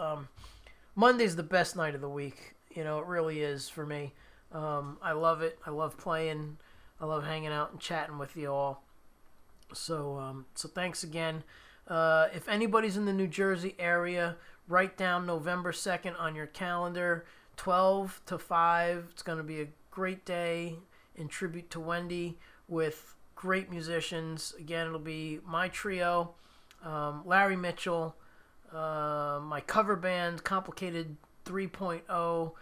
Monday's the best night of the week. You know, it really is for me. I love it. I love playing. I love hanging out and chatting with you all. So thanks again. If anybody's in the New Jersey area, write down November 2nd on your calendar, 12 to 5. It's going to be a great day in tribute to Wendy with great musicians. Again, it'll be my trio, Larry Mitchell, my cover band, Complicated 3.0,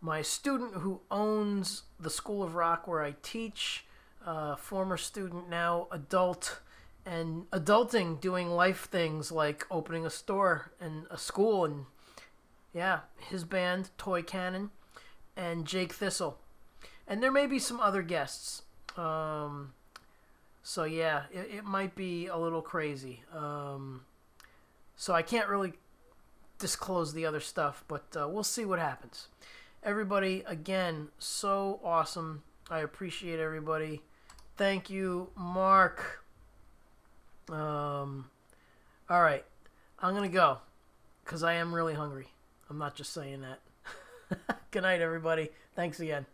my student who owns the School of Rock where I teach, former student, now adult, and adulting, doing life things like opening a store and a school, and yeah, his band, Toy Cannon, and Jake Thistle. And there may be some other guests. So yeah, it might be a little crazy. So I can't really disclose the other stuff, but we'll see what happens. Everybody, again, so awesome. I appreciate everybody. Thank you, Mark. All right, I'm gonna go because I am really hungry. I'm not just saying that. Good night, everybody. Thanks again.